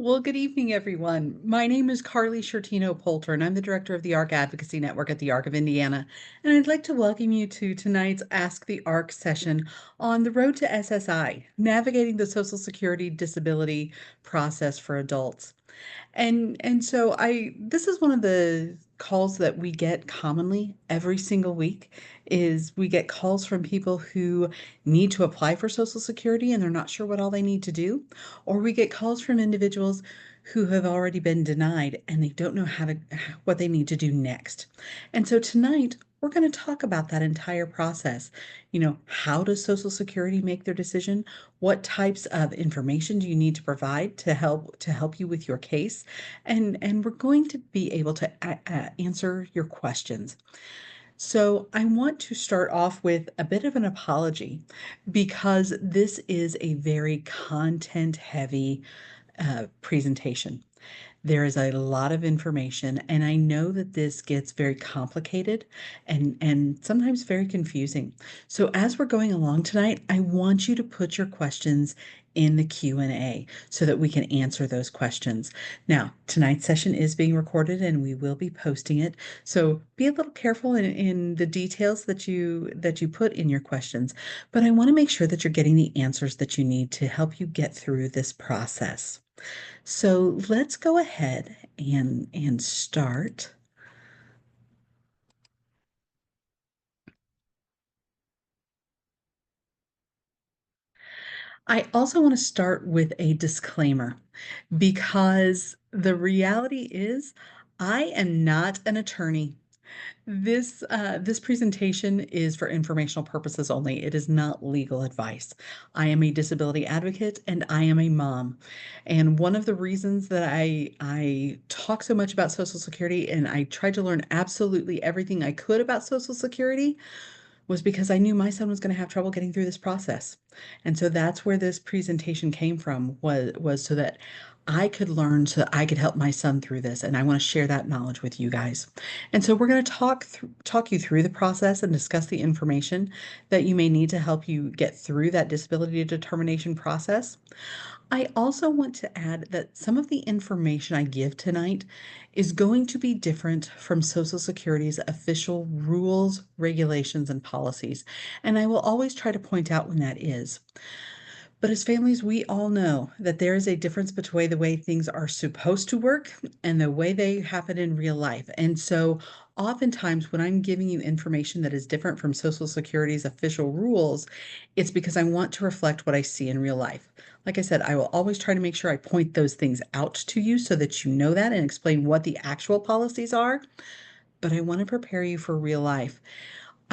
Well, good evening, everyone. My name is Carly Shortino Poulter, and I'm the director of the ARC Advocacy Network at the ARC of Indiana. And I'd like to welcome you to tonight's Ask the ARC session on the road to SSI, navigating the Social Security disability process for adults. And so this is one of the calls that we get commonly every single week is we get calls from people who need to apply for Social Security and they're not sure what all they need to do, or we get calls from individuals who have already been denied and they don't know what they need to do next. And so tonight we're going to talk about that entire process. How does Social Security make their decision? What types of information do you need to provide to help you with your case? And we're going to be able to answer your questions. So I want to start off with a bit of an apology because this is a very content heavy presentation. There is a lot of information, and I know that this gets very complicated and sometimes very confusing. So as we're going along tonight, I want you to put your questions in the Q&A so that we can answer those questions. Now, tonight's session is being recorded and we will be posting it. So be a little careful in the details that you put in your questions, but I want to make sure that you're getting the answers that you need to help you get through this process. So let's go ahead and start. I also want to start with a disclaimer because the reality is I am not an attorney. This presentation is for informational purposes only. It is not legal advice. I am a disability advocate and I am a mom. And one of the reasons that I talk so much about Social Security and I tried to learn absolutely everything I could about Social Security was because I knew my son was going to have trouble getting through this process. And so that's where this presentation came from was so that I could learn so that I could help my son through this. And I want to share that knowledge with you guys. And so we're going to talk you through the process and discuss the information that you may need to help you get through that disability determination process. I also want to add that some of the information I give tonight is going to be different from Social Security's official rules, regulations, and policies. And I will always try to point out when that is. But as families, we all know that there is a difference between the way things are supposed to work and the way they happen in real life. And so, oftentimes, when I'm giving you information that is different from Social Security's official rules, it's because I want to reflect what I see in real life. Like I said, I will always try to make sure I point those things out to you so that you know that and explain what the actual policies are. But I want to prepare you for real life.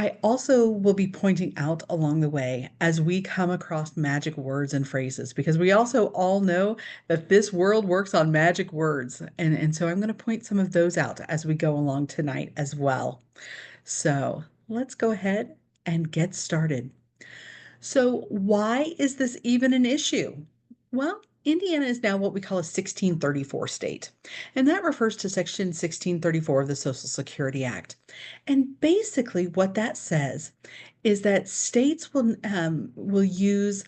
I also will be pointing out along the way as we come across magic words and phrases, because we also all know that this world works on magic words. And so I'm going to point some of those out as we go along tonight as well. So let's go ahead and get started. So, why is this even an issue? Well, Indiana is now what we call a 1634 state, and that refers to Section 1634 of the Social Security Act. And basically, what that says is that states will use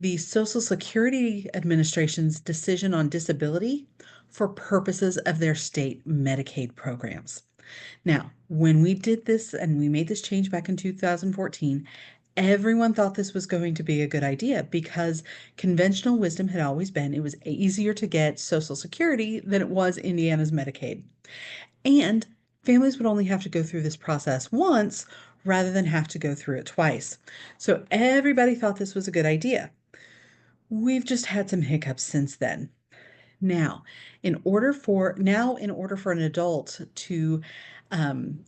the Social Security Administration's decision on disability for purposes of their state Medicaid programs. Now, when we did this and we made this change back in 2014, everyone thought this was going to be a good idea because conventional wisdom had always been it was easier to get Social Security than it was Indiana's Medicaid. And families would only have to go through this process once rather than have to go through it twice. So everybody thought this was a good idea. We've just had some hiccups since then. Now, in order for an adult um,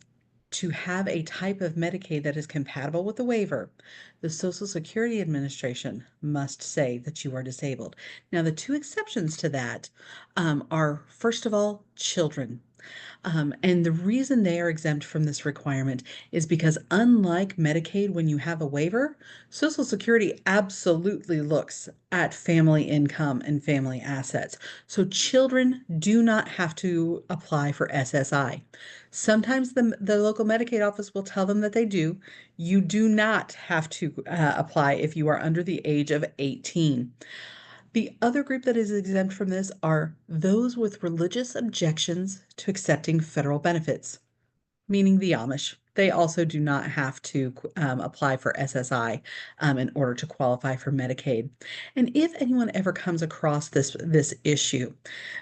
to have a type of Medicaid that is compatible with the waiver, the Social Security Administration must say that you are disabled. Now, the two exceptions to that are, first of all, children. And the reason they are exempt from this requirement is because, unlike Medicaid, when you have a waiver, Social Security absolutely looks at family income and family assets. So children do not have to apply for SSI. Sometimes the local Medicaid office will tell them that they do. You do not have to apply if you are under the age of 18. The other group that is exempt from this are those with religious objections to accepting federal benefits, meaning the Amish. They also do not have to apply for SSI in order to qualify for Medicaid. And if anyone ever comes across this issue,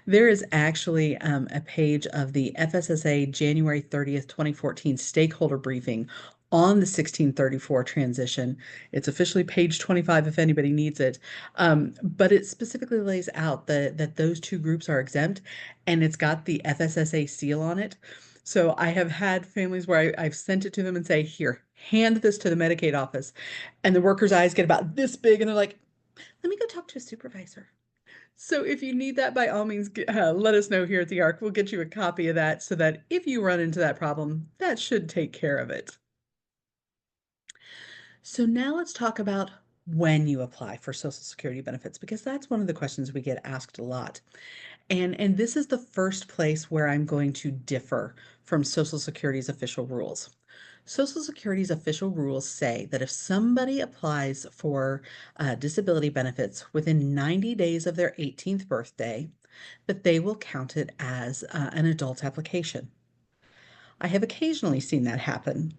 there is actually a page of the FSSA January 30th, 2014 stakeholder briefing on the 1634 transition. It's officially page 25 if anybody needs it. But it specifically lays out that those two groups are exempt, and it's got the FSSA seal on it. So I have had families where I've sent it to them and say, here, hand this to the Medicaid office. And the worker's eyes get about this big and they're like, let me go talk to a supervisor. So if you need that, by all means, let us know here at the ARC. We'll get you a copy of that so that if you run into that problem, that should take care of it. So now let's talk about when you apply for Social Security benefits, because that's one of the questions we get asked a lot. And this is the first place where I'm going to differ from Social Security's official rules. Social Security's official rules say that if somebody applies for disability benefits within 90 days of their 18th birthday, that they will count it as an adult application. I have occasionally seen that happen.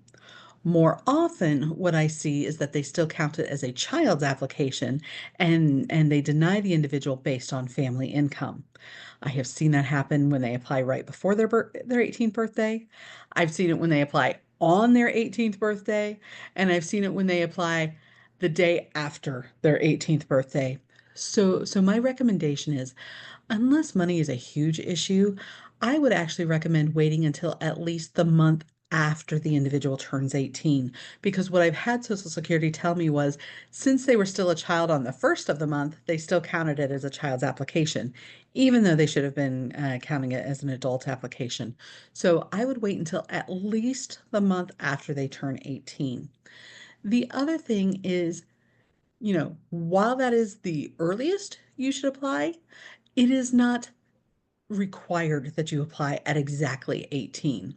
More often, what I see is that they still count it as a child's application and they deny the individual based on family income. I have seen that happen when they apply right before their 18th birthday. I've seen it when they apply on their 18th birthday, and I've seen it when they apply the day after their 18th birthday. So my recommendation is, unless money is a huge issue, I would actually recommend waiting until at least the month after the individual turns 18. Because what I've had Social Security tell me was, since they were still a child on the first of the month, they still counted it as a child's application, even though they should have been counting it as an adult application. So I would wait until at least the month after they turn 18. The other thing is, while that is the earliest you should apply, it is not required that you apply at exactly 18.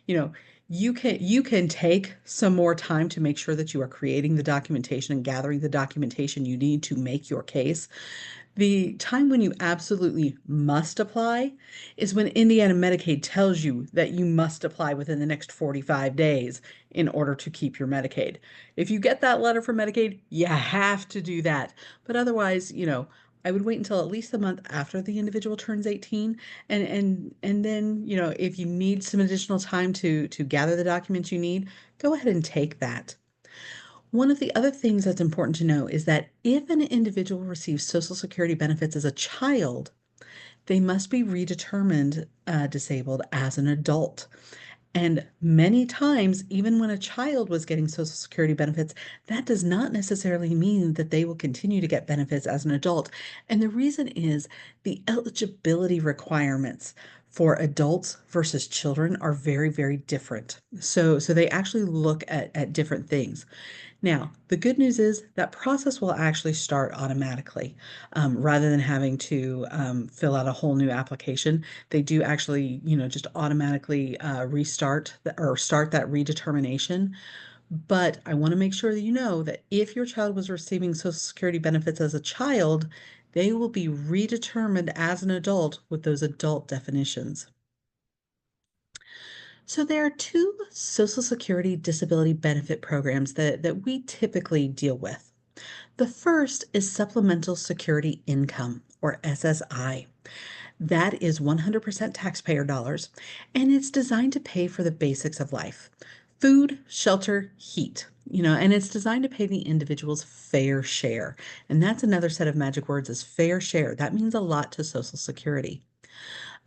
You know, you can take some more time to make sure that you are creating the documentation and gathering the documentation you need to make your case. The time when you absolutely must apply is when Indiana Medicaid tells you that you must apply within the next 45 days in order to keep your Medicaid. If you get that letter from Medicaid, you have to do that. But otherwise, I would wait until at least a month after the individual turns 18, and then, if you need some additional time to gather the documents you need, go ahead and take that. One of the other things that's important to know is that if an individual receives Social Security benefits as a child, they must be redetermined disabled as an adult. And many times, even when a child was getting Social Security benefits, that does not necessarily mean that they will continue to get benefits as an adult. And the reason is the eligibility requirements for adults versus children are very, very different. So they actually look at different things. Now, the good news is that process will actually start automatically rather than having to fill out a whole new application. They do actually, just automatically restart or start that redetermination. But I want to make sure that you know that if your child was receiving Social Security benefits as a child, they will be redetermined as an adult with those adult definitions. So there are two Social Security disability benefit programs that we typically deal with. The first is Supplemental Security Income, or SSI. That is 100% taxpayer dollars, and it's designed to pay for the basics of life: food, shelter, heat. And it's designed to pay the individual's fair share. And that's another set of magic words, is fair share. That means a lot to Social Security.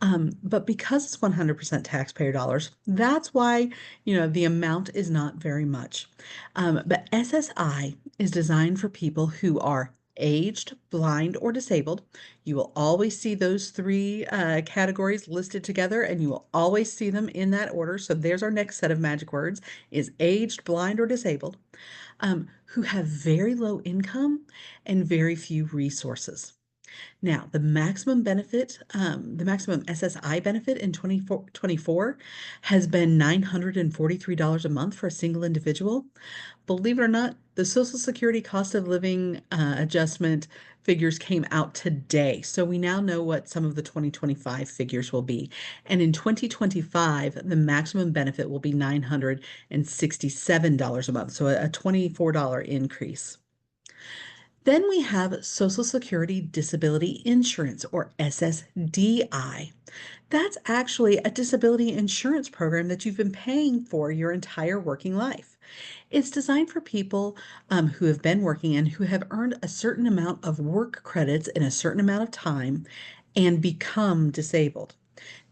But because it's 100% taxpayer dollars, that's why, the amount is not very much. But SSI is designed for people who are aged, blind, or disabled. You will always see those three categories listed together, and you will always see them in that order. So there's our next set of magic words, is aged, blind, or disabled, who have very low income and very few resources. Now, the maximum SSI benefit in 2024 has been $943 a month for a single individual. believe it or not, the Social Security cost of living adjustment figures came out today. So we now know what some of the 2025 figures will be. And in 2025, the maximum benefit will be $967 a month, so a $24 increase. Then we have Social Security Disability Insurance, or SSDI. That's actually a disability insurance program that you've been paying for your entire working life. It's designed for people who have been working and who have earned a certain amount of work credits in a certain amount of time and become disabled.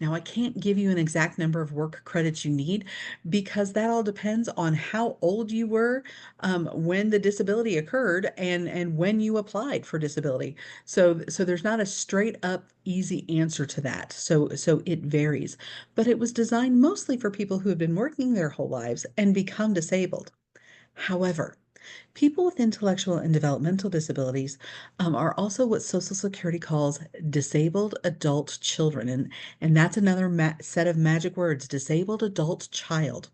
Now, I can't give you an exact number of work credits you need because that all depends on how old you were when the disability occurred and when you applied for disability. So there's not a straight up easy answer to that. So it varies. But it was designed mostly for people who have been working their whole lives and become disabled. However, people with intellectual and developmental disabilities are also what Social Security calls disabled adult children. And that's another set of magic words, disabled adult child.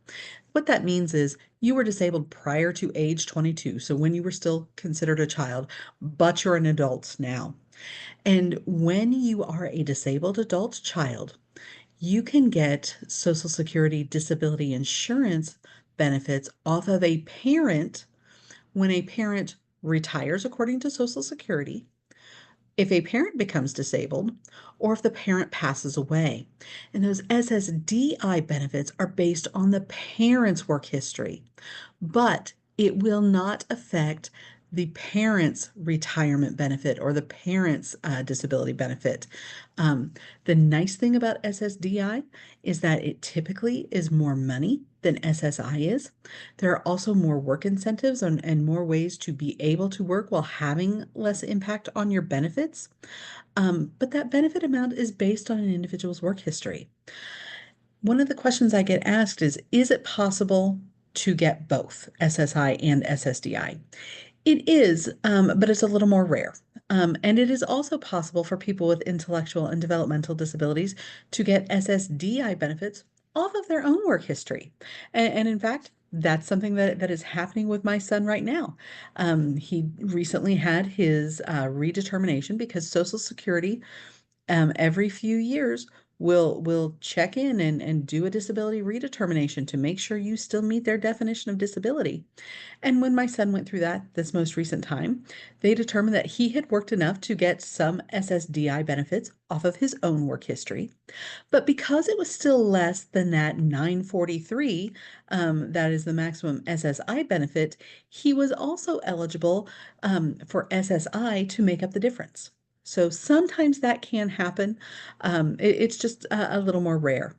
What that means is you were disabled prior to age 22, so when you were still considered a child, but you're an adult now. And when you are a disabled adult child, you can get Social Security disability insurance benefits off of a parent when a parent retires according to Social Security, if a parent becomes disabled, or if the parent passes away. And those SSDI benefits are based on the parent's work history, but it will not affect the parent's retirement benefit or the parent's disability benefit. The nice thing about SSDI is that it typically is more money than SSI is. There are also more work incentives and more ways to be able to work while having less impact on your benefits. But that benefit amount is based on an individual's work history. One of the questions I get asked is it possible to get both SSI and SSDI? It is, but it's a little more rare. And it is also possible for people with intellectual and developmental disabilities to get SSDI benefits off of their own work history. And in fact, that's something that is happening with my son right now. He recently had his redetermination because Social Security every few years will check in and do a disability redetermination to make sure you still meet their definition of disability. And when my son went through that this most recent time, they determined that he had worked enough to get some SSDI benefits off of his own work history. But because it was still less than that 943, that is the maximum SSI benefit, he was also eligible for SSI to make up the difference. So sometimes that can happen. It's just a little more rare.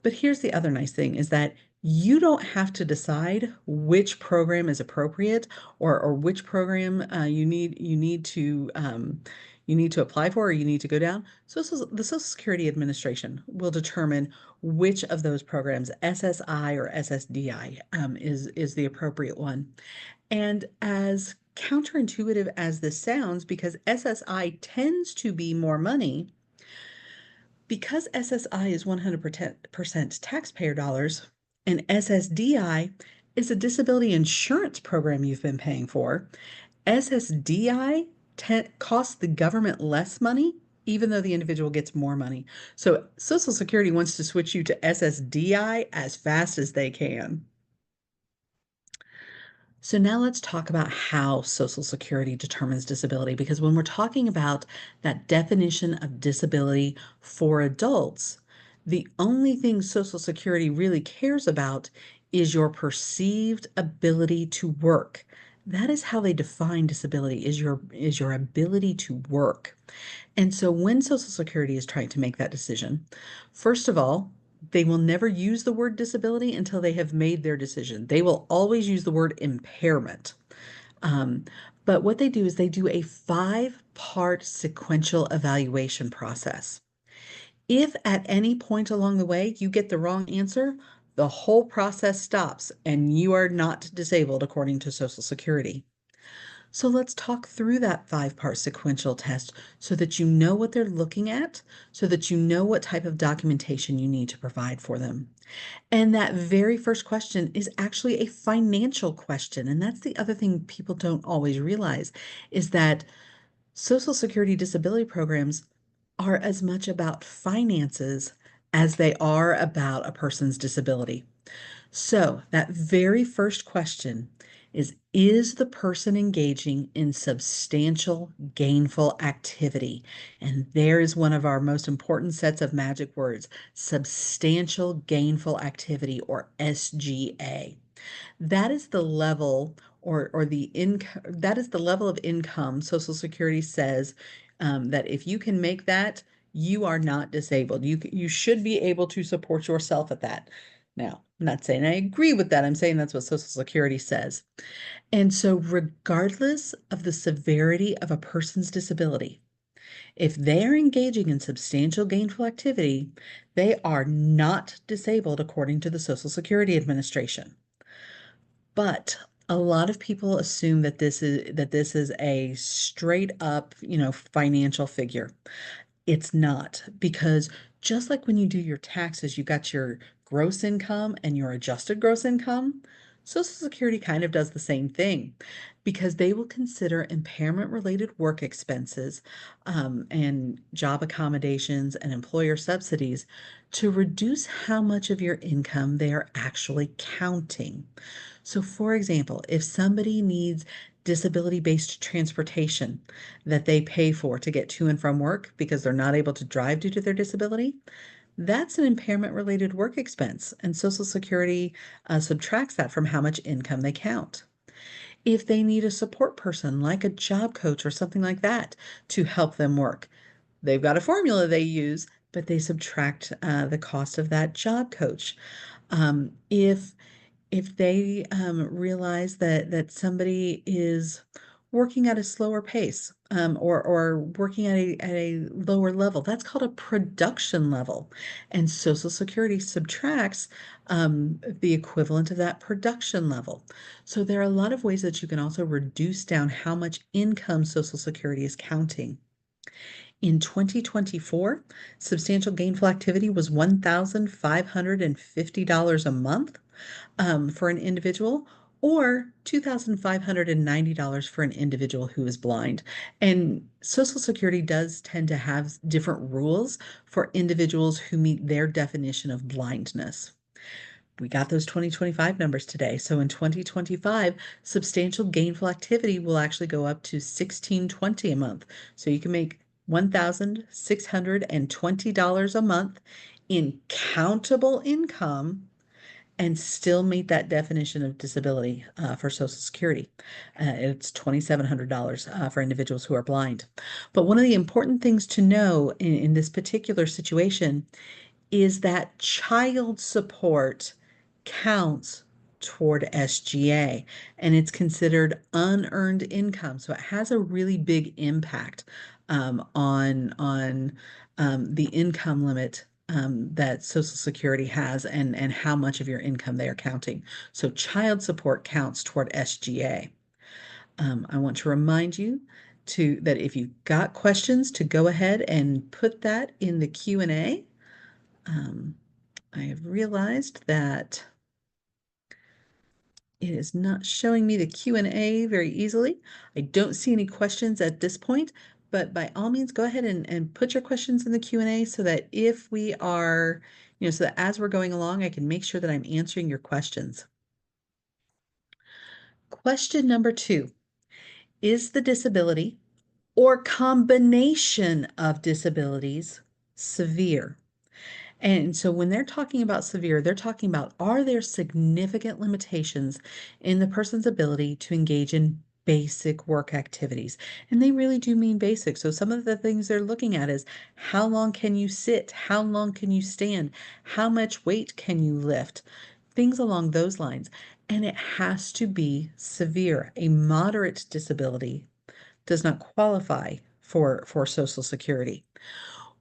But here's the other nice thing is that you don't have to decide which program is appropriate or which program you need to apply for or you need to go down. So the Social Security Administration will determine which of those programs, SSI or SSDI, is the appropriate one. And as counterintuitive as this sounds, because SSI tends to be more money, because SSI is 100% taxpayer dollars and SSDI is a disability insurance program you've been paying for, SSDI costs the government less money, even though the individual gets more money. So Social Security wants to switch you to SSDI as fast as they can. So now let's talk about how Social Security determines disability, because when we're talking about that definition of disability for adults, the only thing Social Security really cares about is your perceived ability to work. That is how they define disability, is your ability to work. And so when Social Security is trying to make that decision, first of all, they will never use the word disability until they have made their decision. They will always use the word impairment. Um, but what they do is they do a 5-part sequential evaluation process. If at any point along the way you get the wrong answer, the whole process stops and you are not disabled according to Social Security. So let's talk through that five-part sequential test so that you know what they're looking at, so that you know what type of documentation you need to provide for them. And that very first question is actually a financial question. And that's the other thing people don't always realize is that Social Security disability programs are as much about finances as they are about a person's disability. So, that very first question is the person engaging in substantial gainful activity? And there is one of our most important sets of magic words, substantial gainful activity, or SGA. That is the level or the income that is the level of income Social Security says that if you can make that, you are not disabled. You should be able to support yourself at that. Now, I'm not saying I agree with that. I'm saying that's what Social Security says. And so, regardless of the severity of a person's disability, if they are engaging in substantial gainful activity, they are not disabled according to the Social Security Administration. But a lot of people assume that this is a straight up, financial figure. It's not, because just like when you do your taxes, you got your gross income and your adjusted gross income. Social Security kind of does the same thing because they will consider impairment related work expenses and job accommodations and employer subsidies to reduce how much of your income they are actually counting. So, for example, if somebody needs disability based transportation that they pay for to get to and from work because they're not able to drive due to their disability, that's an impairment related work expense. And Social Security subtracts that from how much income they count. If they need a support person like a job coach or something like that to help them work, they've got a formula they use, but they subtract the cost of that job coach. If they realize that somebody is working at a slower pace or working at a lower level, that's called a production level. And Social Security subtracts the equivalent of that production level. So there are a lot of ways that you can also reduce down how much income Social Security is counting. In 2024, substantial gainful activity was $1,550 a month for an individual, or $2,590 for an individual who is blind. And Social Security does tend to have different rules for individuals who meet their definition of blindness. We got those 2025 numbers today. So in 2025, substantial gainful activity will actually go up to $1,620 a month. So you can make $1,620 a month in countable income and still meet that definition of disability for Social Security. It's $2,700 for individuals who are blind. But one of the important things to know in this particular situation is that child support counts toward SGA and it's considered unearned income. So it has a really big impact on the income limit that Social Security has and how much of your income they are counting. So child support counts toward SGA. I want to remind you that if you've got questions, to go ahead and put that in the Q&A. I have realized that it is not showing me the Q&A very easily. I don't see any questions at this point, but by all means, go ahead and put your questions in the Q&A so that if we are, so that as we're going along, I can make sure that I'm answering your questions. Question number 2, is the disability or combination of disabilities severe? And so when they're talking about severe, they're talking about, are there significant limitations in the person's ability to engage in basic work activities? And they really do mean basic. So some of the things they're looking at is, how long can you sit? How long can you stand? How much weight can you lift? Things along those lines. And it has to be severe. A moderate disability does not qualify for Social Security.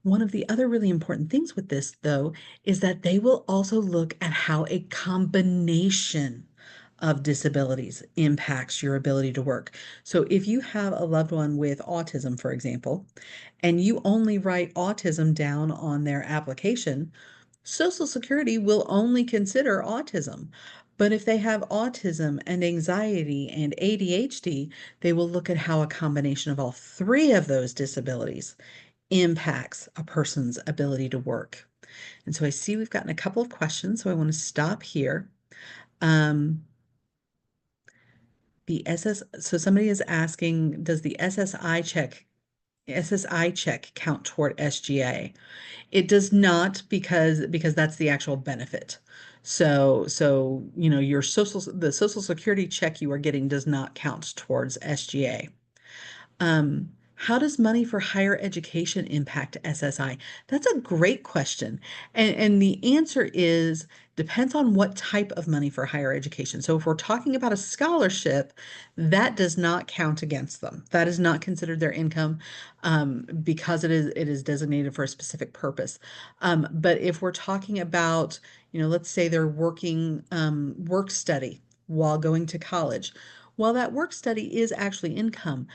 One of the other really important things with this, though, is that they will also look at how a combination of disabilities impacts your ability to work. So if you have a loved one with autism, for example, and you only write autism down on their application, Social Security will only consider autism. But if they have autism and anxiety and ADHD, they will look at how a combination of all three of those disabilities impacts a person's ability to work. And so I see we've gotten a couple of questions, so I want to stop here. Um, so somebody is asking, does the SSI check count toward SGA? It does not because that's the actual benefit. So the Social Security check you are getting does not count towards SGA. How does money for higher education impact SSI? That's a great question. And the answer is depends on what type of money for higher education. So if we're talking about a scholarship, that does not count against them. That is not considered their income because it is designated for a specific purpose. But if we're talking about, let's say they're working work study while going to college, well, that work study is actually income.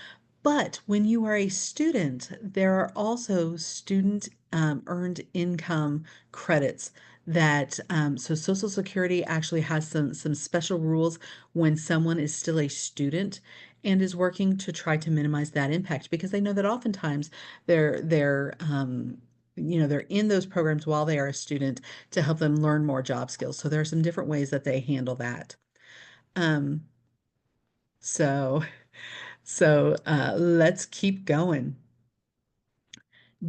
But when you are a student, there are also student earned income credits so Social Security actually has some special rules when someone is still a student and is working to try to minimize that impact because they know that oftentimes they're in those programs while they are a student to help them learn more job skills. So there are some different ways that they handle that. Um, so let's keep going.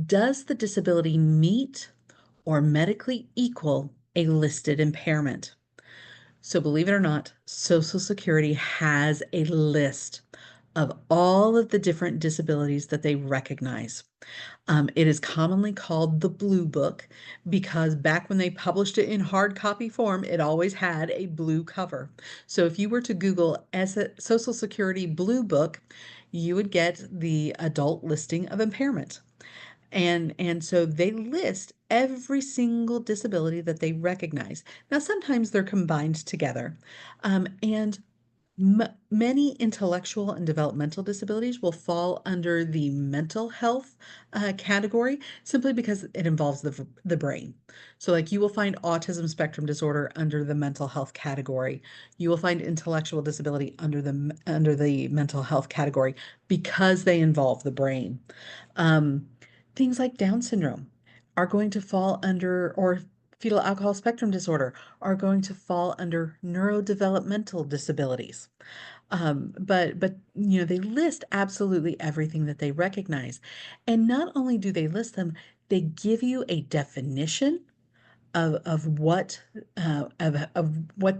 Does the disability meet or medically equal a listed impairment? So, believe it or not, Social Security has a list of all of the different disabilities that they recognize. It is commonly called the Blue Book because back when they published it in hard copy form, it always had a blue cover. So if you were to Google Social Security Blue Book, you would get the adult listing of impairment. And so they list every single disability that they recognize. Now, sometimes they're combined together. And many intellectual and developmental disabilities will fall under the mental health category simply because it involves the brain. So, like you will find autism spectrum disorder under the mental health category. You will find intellectual disability under the mental health category because they involve the brain. Um, Things like Down syndrome are going to fall under, or fetal alcohol spectrum disorder are going to fall under neurodevelopmental disabilities. But they list absolutely everything that they recognize. And not only do they list them, they give you a definition of what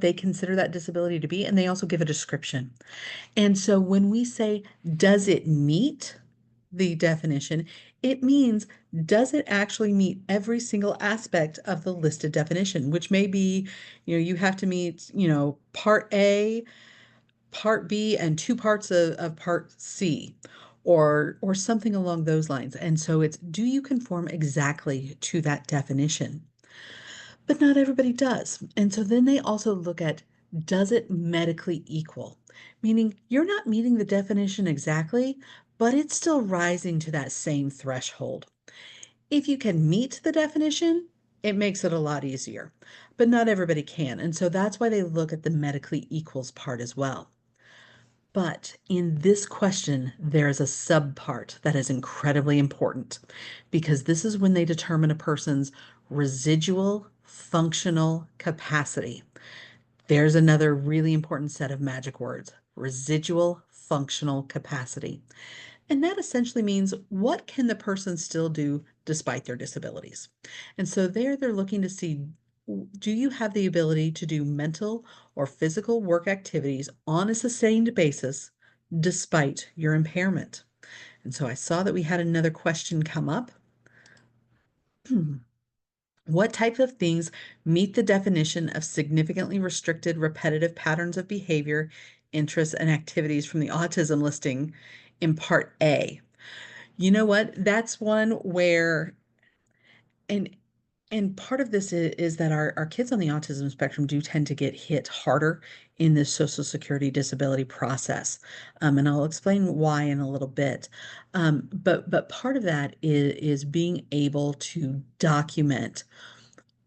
they consider that disability to be, and they also give a description. And so when we say, does it meet the definition, it means does it actually meet every single aspect of the listed definition, which may be, you have to meet, part A, part B, and two parts of part C, or something along those lines. And so it's, do you conform exactly to that definition? But not everybody does. And so then they also look at, does it medically equal? Meaning you're not meeting the definition exactly, but it's still rising to that same threshold. If you can meet the definition, it makes it a lot easier, but not everybody can. And so that's why they look at the medically equals part as well. But in this question, there is a subpart that is incredibly important because this is when they determine a person's residual functional capacity. There's another really important set of magic words: residual functional capacity. And that essentially means what can the person still do despite their disabilities? And so there they're looking to see, do you have the ability to do mental or physical work activities on a sustained basis despite your impairment? And so I saw that we had another question come up. What type of things meet the definition of significantly restricted repetitive patterns of behavior, interests, and activities from the autism listing in Part A? You know what? That's one where, and And part of this is that our kids on the autism spectrum do tend to get hit harder in this Social Security disability process. And I'll explain why in a little bit. But part of that is being able to document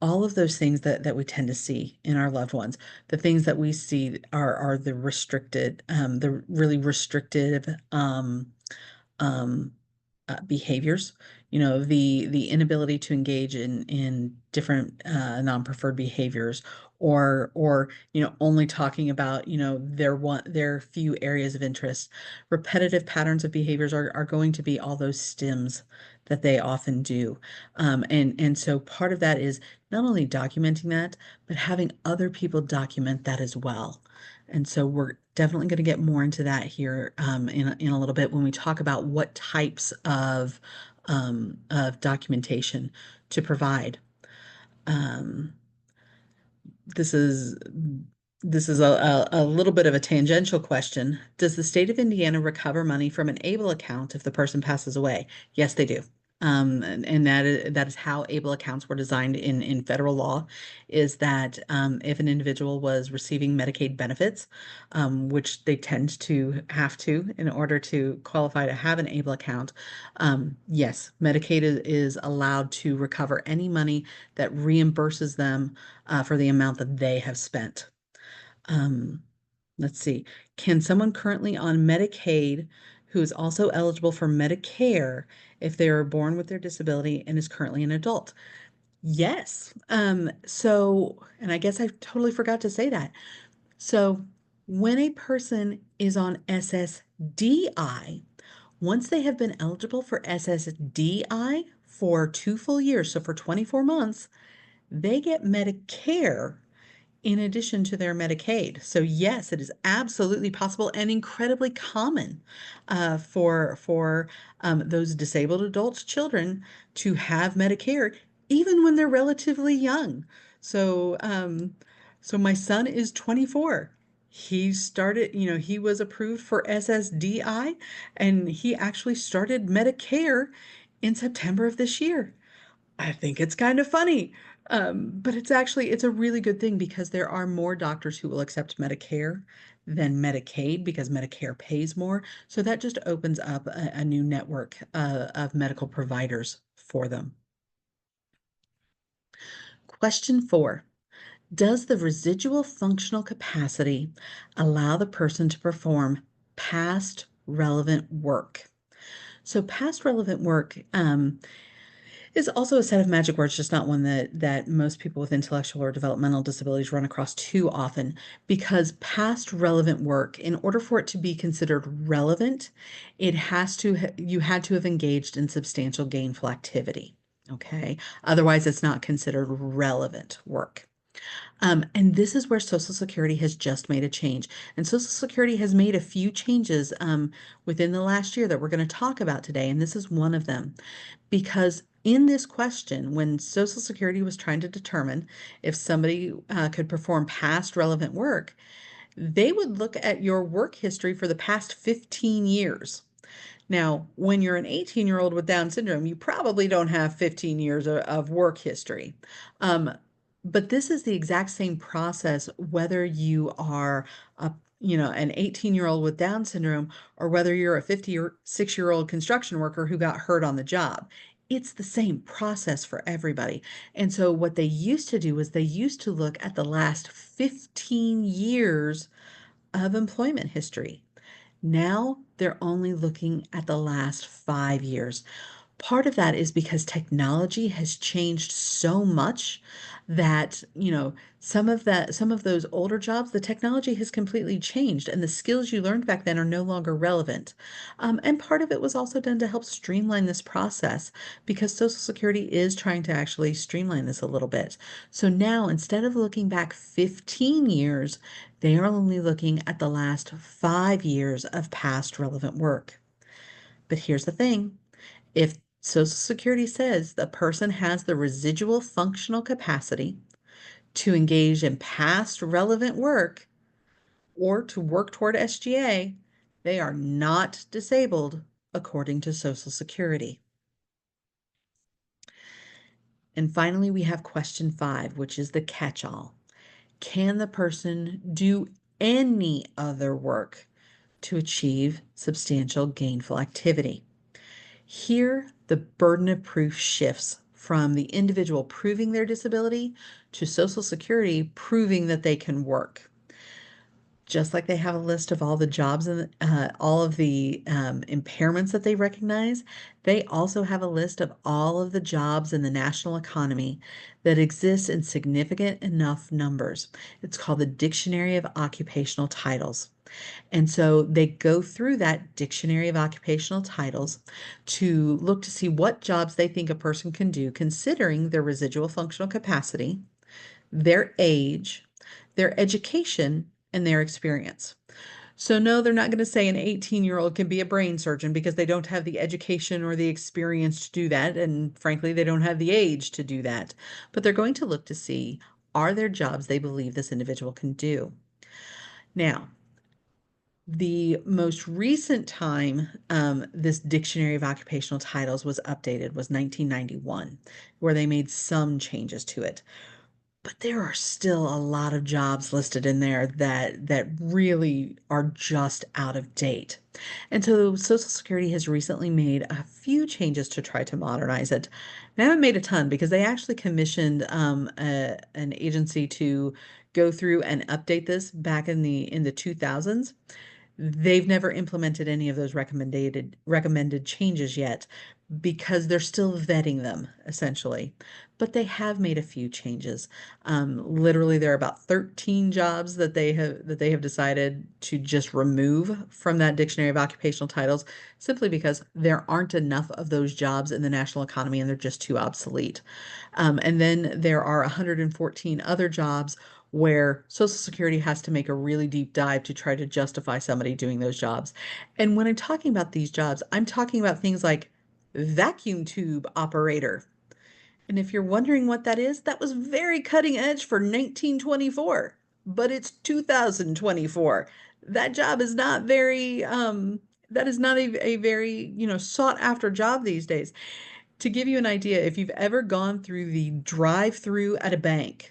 all of those things that we tend to see in our loved ones. The things that we see are the restricted, the really restrictive um, behaviors. You know, the inability to engage in different non-preferred behaviors, or only talking about their few areas of interest. Repetitive patterns of behaviors are going to be all those stims that they often do, and so part of that is not only documenting that, but having other people document that as well. And so we're definitely going to get more into that here in a little bit when we talk about what types of documentation to provide. Um, this is this is a little bit of a tangential question. Does the state of Indiana recover money from an ABLE account if the person passes away? Yes, they do. And that is how ABLE accounts were designed in federal law, is that if an individual was receiving Medicaid benefits, which they tend to have to in order to qualify to have an ABLE account, yes, Medicaid is allowed to recover any money that reimburses them for the amount that they have spent. Um, let's see. Can someone currently on Medicaid who is also eligible for Medicare if they are born with their disability and is currently an adult? Yes. And I guess I totally forgot to say that. So, when a person is on SSDI, once they have been eligible for SSDI for 2 full years, so for 24 months, they get Medicare in addition to their Medicaid. So yes, it is absolutely possible and incredibly common for those disabled adult children to have Medicare, even when they're relatively young. So so my son is 24. He started, he was approved for SSDI, and he actually started Medicare in September of this year. I think it's kind of funny. But it's a really good thing because there are more doctors who will accept Medicare than Medicaid because Medicare pays more. So that just opens up a new network of medical providers for them. Question 4. Does the residual functional capacity allow the person to perform past relevant work? So past relevant work is also a set of magic words, just not one that most people with intellectual or developmental disabilities run across too often. Because past relevant work, in order for it to be considered relevant, you had to have engaged in substantial gainful activity. Okay. Otherwise, it's not considered relevant work. And this is where Social Security has just made a change. And Social Security has made a few changes within the last year that we're going to talk about today. And this is one of them. Because in this question, when Social Security was trying to determine if somebody could perform past relevant work, they would look at your work history for the past 15 years. Now, when you're an 18-year-old with Down syndrome, you probably don't have 15 years of work history. Um, but this is the exact same process whether you are an 18-year-old with Down syndrome or whether you're a 56-year-old construction worker who got hurt on the job. It's the same process for everybody. And so what they used to do was they used to look at the last 15 years of employment history. Now they're only looking at the last 5 years. Part of that is because technology has changed so much that, some of those older jobs, the technology has completely changed and the skills you learned back then are no longer relevant. And part of it was also done to help streamline this process because Social Security is trying to actually streamline this a little bit. So now instead of looking back 15 years, they are only looking at the last 5 years of past relevant work. But here's the thing. If Social Security says the person has the residual functional capacity to engage in past relevant work or to work toward SGA, they are not disabled according to Social Security. And finally, we have question 5, which is the catch-all. Can the person do any other work to achieve substantial gainful activity? Here, the burden of proof shifts from the individual proving their disability to Social Security proving that they can work. Just like they have a list of all the jobs and all of the impairments that they recognize, they also have a list of all of the jobs in the national economy that exist in significant enough numbers. It's called the Dictionary of Occupational Titles. And so they go through that Dictionary of Occupational Titles to look to see what jobs they think a person can do, considering their residual functional capacity, their age, their education, and their experience. So, no, they're not going to say an 18-year-old can be a brain surgeon because they don't have the education or the experience to do that. And frankly, they don't have the age to do that. But they're going to look to see, are there jobs they believe this individual can do? Now, the most recent time this Dictionary of Occupational Titles was updated was 1991, where they made some changes to it. But there are still a lot of jobs listed in there that really are just out of date. And so Social Security has recently made a few changes to try to modernize it. They haven't made a ton because they actually commissioned an agency to go through and update this back in the 2000s. They've never implemented any of those recommended changes yet because they're still vetting them essentially. But they have made a few changes. Literally, there are about 13 jobs that they have decided to just remove from that Dictionary of Occupational Titles simply because there aren't enough of those jobs in the national economy and they're just too obsolete. And then there are 114 other jobs where Social Security has to make a really deep dive to try to justify somebody doing those jobs. And when I'm talking about these jobs, I'm talking about things like vacuum tube operator. And if you're wondering what that is, that was very cutting edge for 1924, but it's 2024. That job is not that is not a very, sought after job these days. To give you an idea, if you've ever gone through the drive-through at a bank,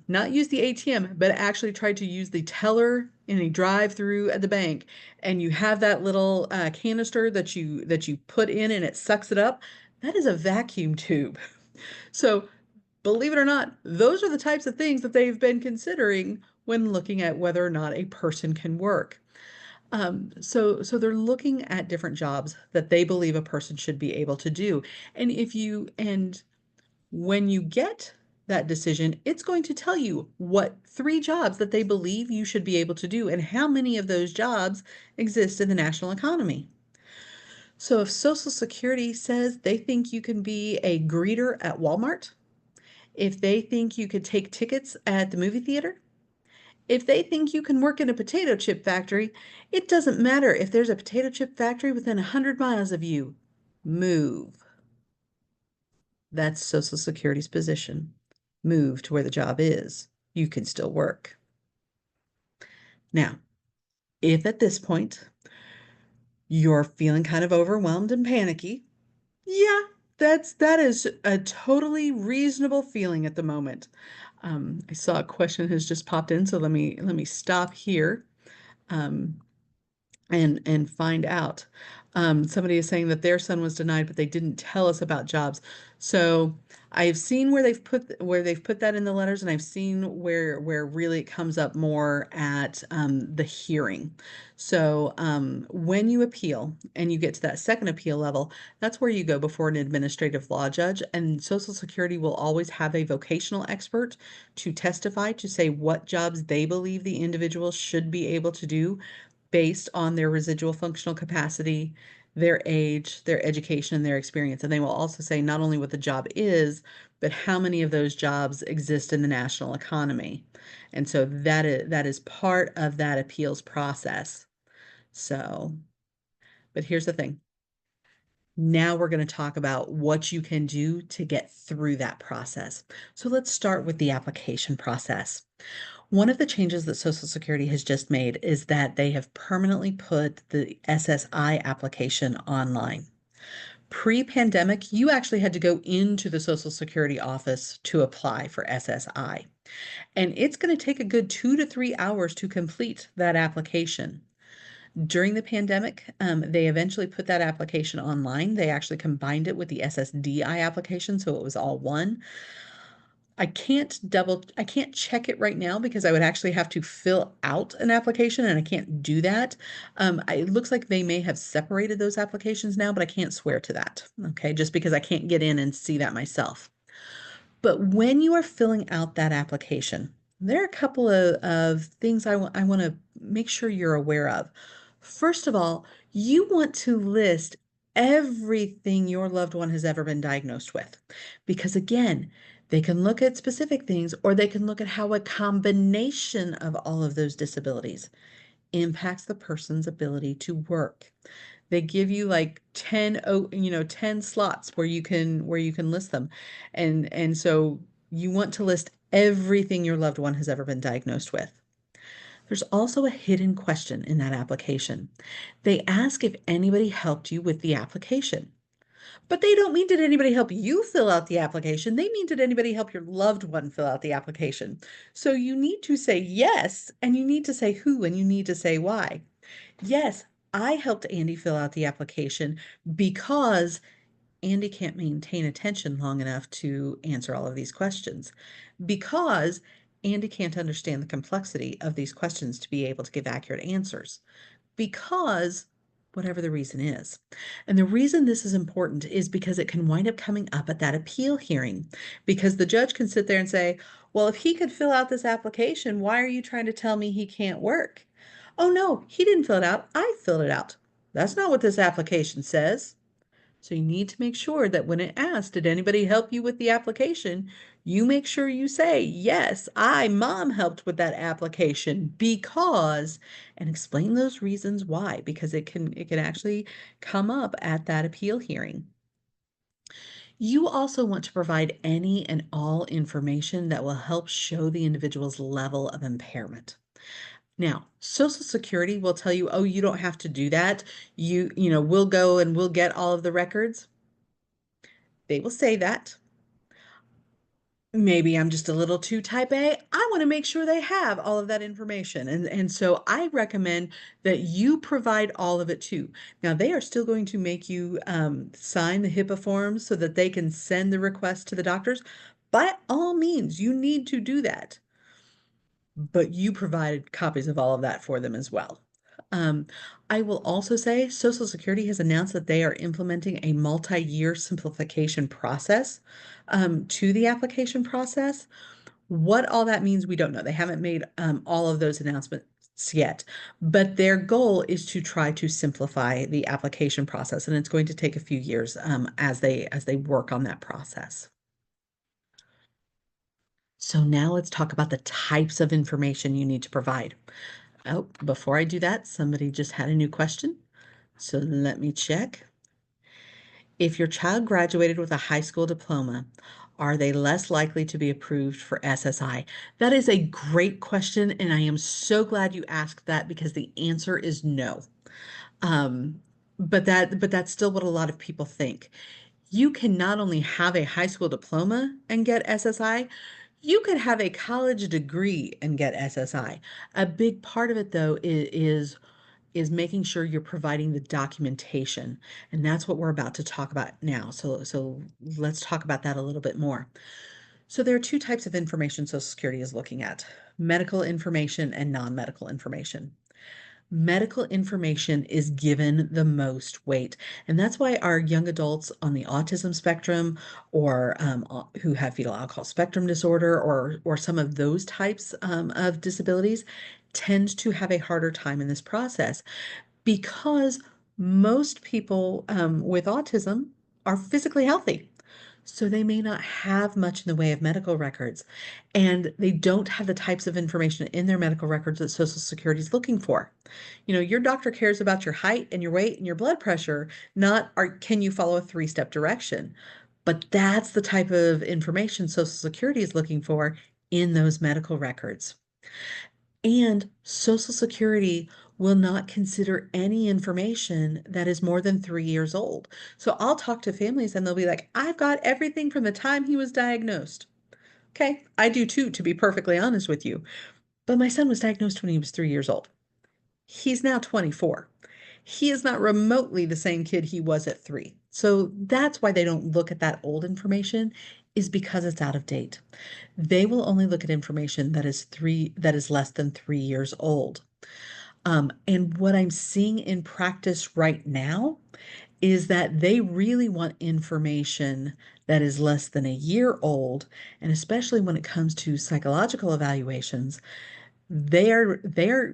not use the ATM, but actually try to use the teller in a drive-through at the bank, and you have that little canister that you put in and it sucks it up. That is a vacuum tube. So believe it or not, those are the types of things that they've been considering when looking at whether or not a person can work. So they're looking at different jobs that they believe a person should be able to do. And when you get that decision, it's going to tell you what 3 jobs that they believe you should be able to do and how many of those jobs exist in the national economy. So if Social Security says they think you can be a greeter at Walmart, if they think you could take tickets at the movie theater, if they think you can work in a potato chip factory, it doesn't matter if there's a potato chip factory within 100 miles of you. Move. That's Social Security's position. Move to where the job is. You can still work. Now, if at this point you're feeling kind of overwhelmed and panicky, yeah, that is a totally reasonable feeling at the moment. I saw a question has just popped in, so let me stop here. Um, and find out. Somebody is saying that their son was denied, but they didn't tell us about jobs. So I've seen where they've put that in the letters, and I've seen where really it comes up more at the hearing. So when you appeal and you get to that second appeal level, that's where you go before an administrative law judge, and Social Security will always have a vocational expert to testify to say what jobs they believe the individual should be able to do based on their residual functional capacity, their age, their education, and their experience. And they will also say not only what the job is, but how many of those jobs exist in the national economy. And so that is part of that appeals process. So, but here's the thing. Now we're going to talk about what you can do to get through that process. So let's start with the application process. One of the changes that Social Security has just made is that they have permanently put the SSI application online. Pre-pandemic, you actually had to go into the Social Security office to apply for SSI. And it's going to take a good 2 to 3 hours to complete that application. During the pandemic, they eventually put that application online. They actually combined it with the SSDI application, so it was all one. I can't check it right now because I would actually have to fill out an application and I can't do that. It looks like they may have separated those applications now, but I can't swear to that. Okay, just because I can't get in and see that myself. But when you are filling out that application, there are a couple of things I want to make sure you're aware of. First of all, you want to list everything your loved one has ever been diagnosed with. Because again, they can look at specific things or they can look at how a combination of all of those disabilities impacts the person's ability to work. They give you like 10 slots where you can list them. And so you want to list everything your loved one has ever been diagnosed with. There's also a hidden question in that application. They ask if anybody helped you with the application. But they don't mean did anybody help you fill out the application? They mean did anybody help your loved one fill out the application? So you need to say yes, and you need to say who, and you need to say why. Yes, I helped Andy fill out the application because Andy can't maintain attention long enough to answer all of these questions. Because Andy can't understand the complexity of these questions to be able to give accurate answers. Because whatever the reason is. And the reason this is important is because it can wind up coming up at that appeal hearing. Because the judge can sit there and say, well, if he could fill out this application, why are you trying to tell me he can't work? Oh, no, he didn't fill it out. I filled it out. That's not what this application says. So you need to make sure that when it asks, did anybody help you with the application? You make sure you say, yes, mom, helped with that application because, and explain those reasons why, because it can actually come up at that appeal hearing. You also want to provide any and all information that will help show the individual's level of impairment. Now, Social Security will tell you, oh, you don't have to do that. We'll go and we'll get all of the records. They will say that. Maybe I'm just a little too type A. I want to make sure they have all of that information. And so I recommend that you provide all of it too. Now, they are still going to make you sign the HIPAA forms so that they can send the request to the doctors. By all means, you need to do that. But you provided copies of all of that for them as well. Um, I will also say Social Security has announced that they are implementing a multi-year simplification process to the application process. What all that means, we don't know. They haven't made all of those announcements yet, but their goal is to try to simplify the application process, and it's going to take a few years as they work on that process. So now let's talk about the types of information you need to provide. Oh, before I do that, somebody just had a new question. So let me check. If your child graduated with a high school diploma, are they less likely to be approved for SSI? That is a great question, and I am so glad you asked that because the answer is no. Um, but that's still what a lot of people think. You can not only have a high school diploma and get SSI, you could have a college degree and get SSI. A big part of it, though, is making sure you're providing the documentation, and that's what we're about to talk about now. So let's talk about that a little bit more. So there are two types of information Social Security is looking at: medical information and non-medical information. Medical information is given the most weight. And that's why our young adults on the autism spectrum or who have fetal alcohol spectrum disorder or some of those types of disabilities tend to have a harder time in this process because most people with autism are physically healthy. So they may not have much in the way of medical records, and they don't have the types of information in their medical records that Social Security is looking for. Your doctor cares about your height and your weight and your blood pressure, not can you follow a three-step direction. But that's the type of information Social Security is looking for in those medical records. And Social Security will not consider any information that is more than 3 years old. So I'll talk to families and they'll be like, I've got everything from the time he was diagnosed. Okay, I do too, to be perfectly honest with you. But my son was diagnosed when he was 3 years old. He's now 24. He is not remotely the same kid he was at 3. So that's why they don't look at that old information, is because it's out of date. They will only look at information that is less than 3 years old. And what I'm seeing in practice right now is that they really want information that is less than a year old, and especially when it comes to psychological evaluations, they're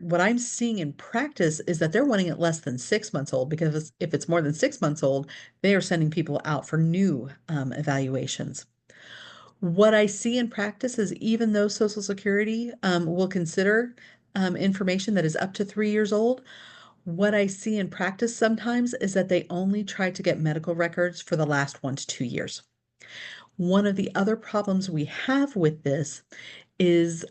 what I'm seeing in practice is that they're wanting it less than 6 months old, because if it's more than 6 months old, they are sending people out for new evaluations. What I see in practice is, even though Social Security will consider information that is up to 3 years old, what I see in practice sometimes is that they only try to get medical records for the last 1 to 2 years. One of the other problems we have with this is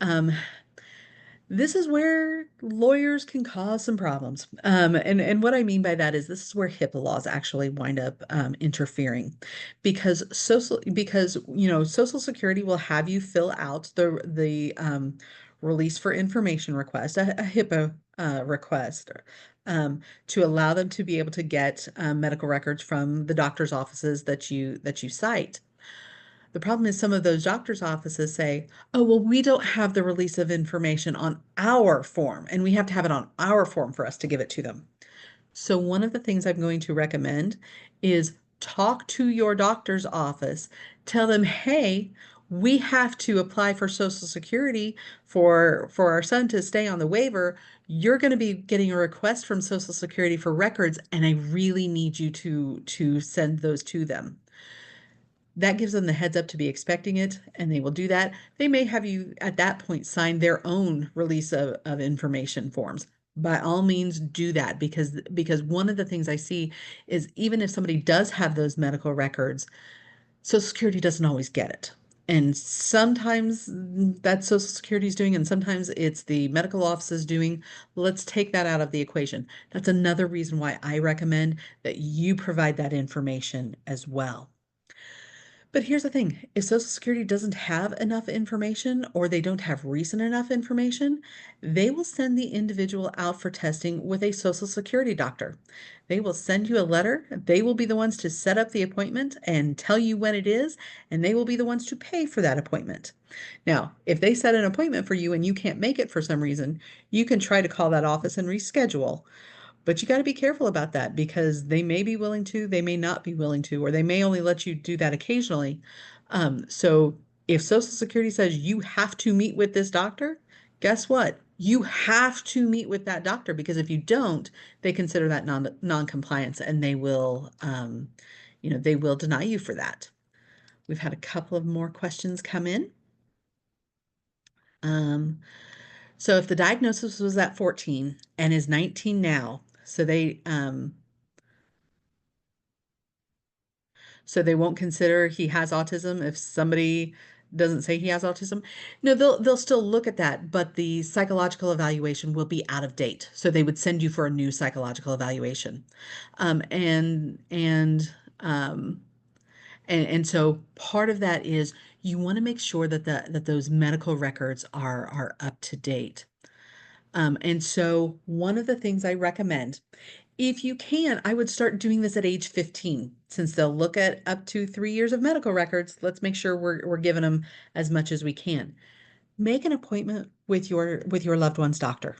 this is where lawyers can cause some problems. And what I mean by that is, this is where HIPAA laws actually wind up interfering, because Social Security will have you fill out the release for information request, a HIPAA request, to allow them to be able to get medical records from the doctor's offices that you cite. The problem is, some of those doctors' offices say, oh, well, we don't have the release of information on our form, and we have to have it on our form for us to give it to them. So, one of the things I'm going to recommend is talk to your doctor's office, tell them, hey, we have to apply for Social Security for our son to stay on the waiver. You're going to be getting a request from Social Security for records, and I really need you to send those to them. That gives them the heads up to be expecting it, and they will do that. They may have you at that point sign their own release of information forms. By all means, do that, because one of the things I see is, even if somebody does have those medical records, Social Security doesn't always get it. And sometimes that's Social Security's doing, and sometimes it's the medical offices doing. Let's take that out of the equation. That's another reason why I recommend that you provide that information as well. But here's the thing, if Social Security doesn't have enough information, or they don't have recent enough information, they will send the individual out for testing with a Social Security doctor. They will send you a letter. They will be the ones to set up the appointment and tell you when it is, and they will be the ones to pay for that appointment. Now, if they set an appointment for you and you can't make it for some reason, you can try to call that office and reschedule. But you got to be careful about that, because they may be willing to, they may not be willing to, or they may only let you do that occasionally. So if Social Security says you have to meet with this doctor, guess what? You have to meet with that doctor, because if you don't, they consider that non-compliance, and they will deny you for that. We've had a couple of more questions come in. Um, so if the diagnosis was at 14 and is 19 now, so they won't consider he has autism if somebody doesn't say he has autism. No, they'll still look at that, but the psychological evaluation will be out of date. So they would send you for a new psychological evaluation. Um, and and um, and so part of that is, you want to make sure that those medical records are up to date. And so one of the things I recommend, if you can, I would start doing this at age 15, since they'll look at up to 3 years of medical records. Let's make sure we're giving them as much as we can. Make an appointment with your loved one's doctor.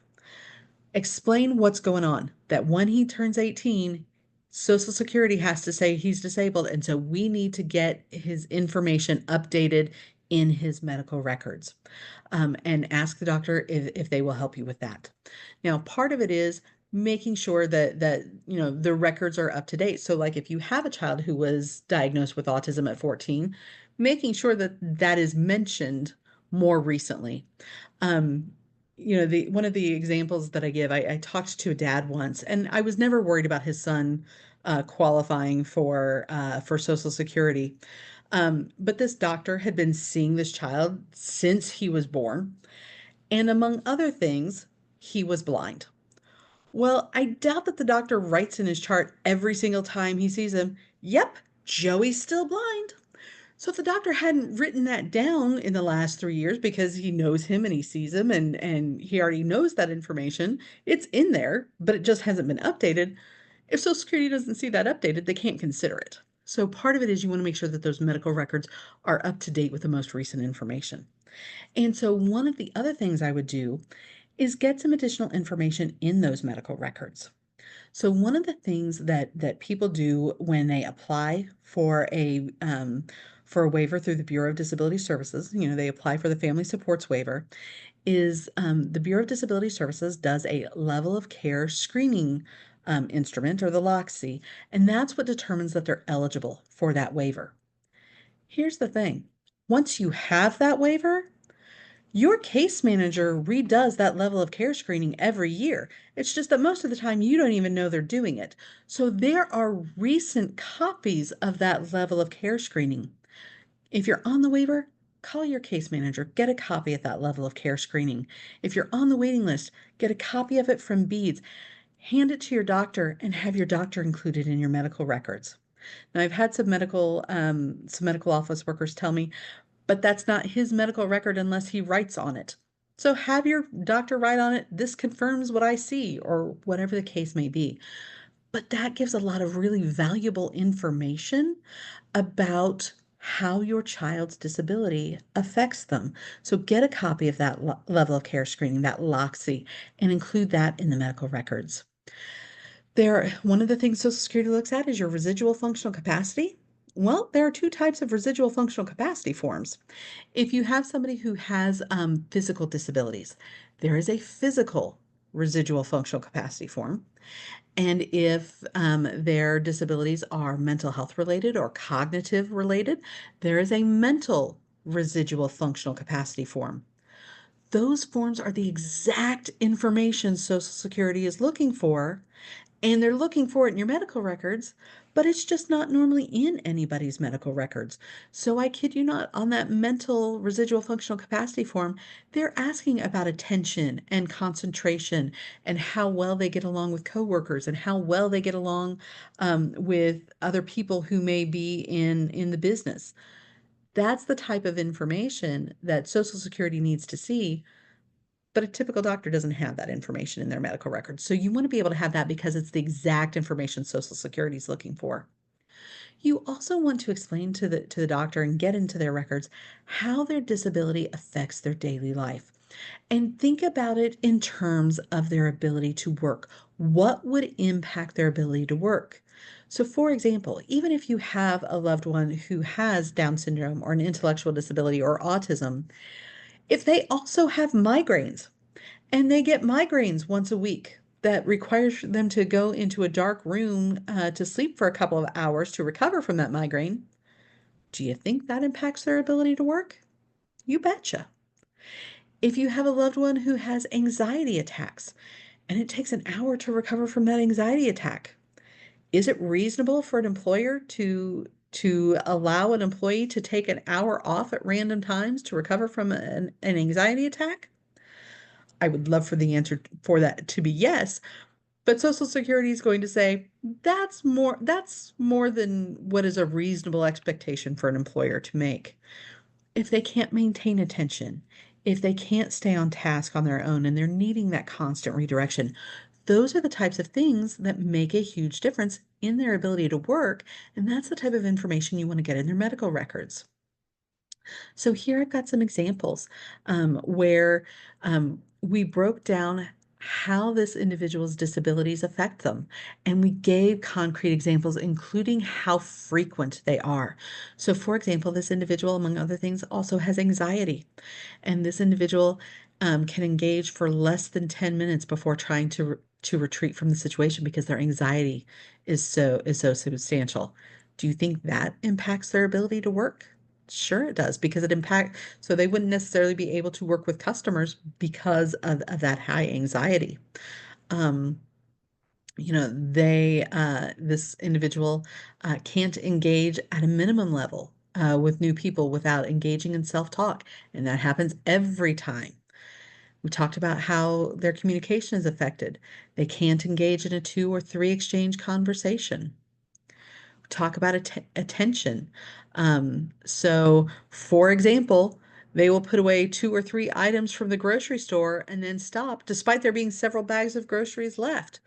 Explain what's going on, that when he turns 18, Social Security has to say he's disabled, and so we need to get his information updated in his medical records. And ask the doctor if they will help you with that. Now, part of it is making sure that the records are up to date. So, like, if you have a child who was diagnosed with autism at 14, making sure that that is mentioned more recently. Um, the one of the examples that I give, I talked to a dad once, and I was never worried about his son qualifying for Social Security. But this doctor had been seeing this child since he was born, and among other things, he was blind. Well, I doubt that the doctor writes in his chart every single time he sees him, "Yep, Joey's still blind." So if the doctor hadn't written that down in the last 3 years because he knows him and he sees him and he already knows that information, it's in there, but it just hasn't been updated. If Social Security doesn't see that updated, they can't consider it. So part of it is you wanna make sure that those medical records are up to date with the most recent information. And so one of the other things I would do is get some additional information in those medical records. So one of the things that people do when they apply for a waiver through the Bureau of Disability Services, they apply for the Family Supports Waiver, is the Bureau of Disability Services does a level of care screening instrument or the LOCSI, and that's what determines that they're eligible for that waiver. Here's the thing. Once you have that waiver, your case manager redoes that level of care screening every year. It's just that most of the time you don't even know they're doing it. So there are recent copies of that level of care screening. If you're on the waiver, call your case manager, get a copy of that level of care screening. If you're on the waiting list, get a copy of it from BEADS. Hand it to your doctor and have your doctor included in your medical records. Now, I've had some medical office workers tell me, but that's not his medical record unless he writes on it. So have your doctor write on it, "This confirms what I see," or whatever the case may be. But that gives a lot of really valuable information about how your child's disability affects them. So get a copy of that level of care screening, that LOCSI, and include that in the medical records. One of the things Social Security looks at is your residual functional capacity. Well, there are two types of residual functional capacity forms. If you have somebody who has physical disabilities, there is a physical residual functional capacity form. And if their disabilities are mental health related or cognitive related, there is a mental residual functional capacity form. Those forms are the exact information Social Security is looking for, and they're looking for it in your medical records, but it's just not normally in anybody's medical records. So I kid you not, on that mental residual functional capacity form, they're asking about attention and concentration and how well they get along with coworkers and how well they get along with other people who may be in the business. That's the type of information that Social Security needs to see, but a typical doctor doesn't have that information in their medical records. So you want to be able to have that because it's the exact information Social Security is looking for. You also want to explain to the doctor and get into their records how their disability affects their daily life. And think about it in terms of their ability to work. What would impact their ability to work? So, for example, even if you have a loved one who has Down syndrome or an intellectual disability or autism, if they also have migraines, and they get migraines once a week that requires them to go into a dark room to sleep for a couple of hours to recover from that migraine. Do you think that impacts their ability to work? You betcha. If you have a loved one who has anxiety attacks and it takes an hour to recover from that anxiety attack, is it reasonable for an employer to allow an employee to take an hour off at random times to recover from an anxiety attack? I would love for the answer for that to be yes. But Social Security is going to say, that's more than what is a reasonable expectation for an employer to make. If they can't maintain attention, if they can't stay on task on their own and they're needing that constant redirection, those are the types of things that make a huge difference in their ability to work, and that's the type of information you want to get in their medical records. So here I've got some examples where we broke down how this individual's disabilities affect them. And we gave concrete examples, including how frequent they are. So, for example, this individual, among other things, also has anxiety. And this individual can engage for less than 10 minutes before trying to retreat from the situation because their anxiety is so substantial. Do you think that impacts their ability to work? Sure, it does because it impact so they wouldn't necessarily be able to work with customers because of that high anxiety. Um, this individual can't engage at a minimum level with new people without engaging in self-talk, and that happens every time. We talked about how their communication is affected. They can't engage in a 2 or 3 exchange conversation. Talk about attention. So, for example, they will put away 2 or 3 items from the grocery store and then stop despite there being several bags of groceries left.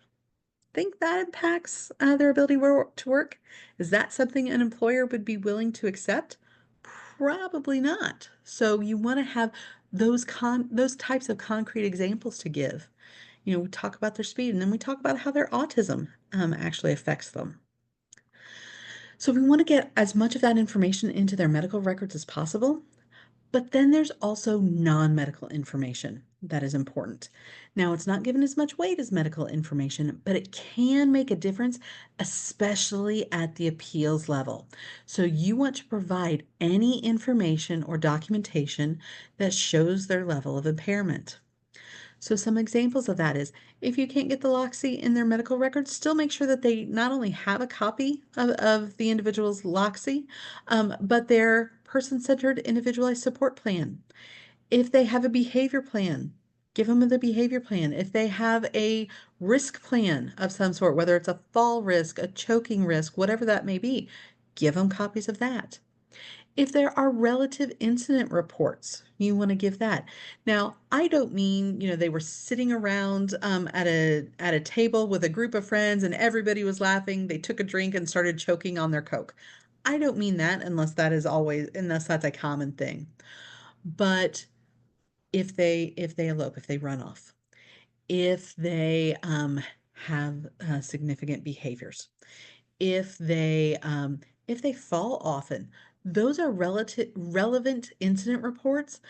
Think that impacts their ability to work? Is that something an employer would be willing to accept? Probably not. So you want to have those types of concrete examples to give. We talk about their speed, and then we talk about how their autism actually affects them. So we want to get as much of that information into their medical records as possible. But then there's also non-medical information that is important. Now, it's not given as much weight as medical information, but it can make a difference, especially at the appeals level. So you want to provide any information or documentation that shows their level of impairment. So some examples of that is if you can't get the Loxy in their medical records, still make sure that they not only have a copy of the individual's Loxy, but their person-centered individualized support plan. If they have a behavior plan, give them the behavior plan. If they have a risk plan of some sort, whether it's a fall risk, a choking risk, whatever that may be, give them copies of that. If there are relative incident reports, you want to give that. Now, I don't mean, they were sitting around at a table with a group of friends and everybody was laughing. They took a drink and started choking on their Coke. I don't mean that unless that's a common thing. But if they elope, if they run off, if they have significant behaviors, if they if they fall often, those are relevant incident reports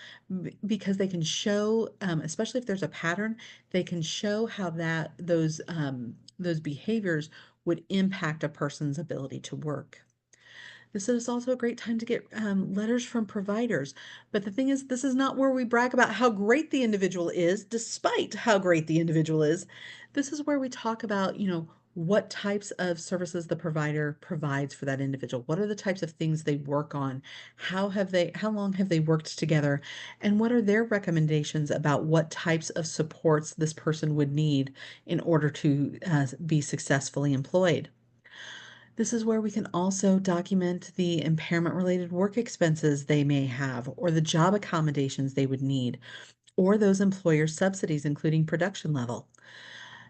because they can show, especially if there's a pattern, they can show how those behaviors would impact a person's ability to work. This is also a great time to get letters from providers. But the thing is, this is not where we brag about how great the individual is, despite how great the individual is. This is where we talk about, what types of services the provider provides for that individual. What are the types of things they work on? How long have they worked together? And what are their recommendations about what types of supports this person would need in order to be successfully employed? This is where we can also document the impairment-related work expenses they may have, or the job accommodations they would need, or those employer subsidies, including production level.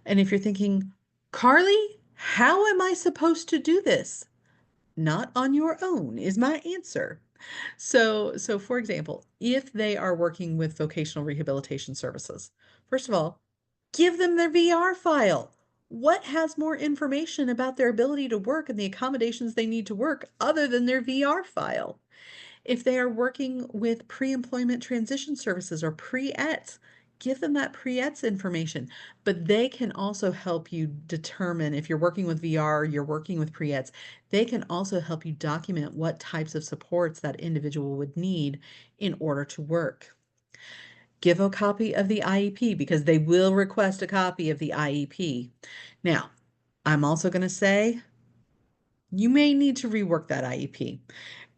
And if you're thinking, Carly, how am I supposed to do this? Not on your own is my answer. So for example, if they are working with vocational rehabilitation services, first of all, give them their VR file. What has more information about their ability to work and the accommodations they need to work other than their VR file? If they are working with pre-employment transition services or pre-ETS, give them that pre-ETS information. But they can also help you determine if you're working with VR, you're working with pre-ETS, they can also help you document what types of supports that individual would need in order to work. Give a copy of the IEP because they will request a copy of the IEP. Now, I'm also going to say you may need to rework that IEP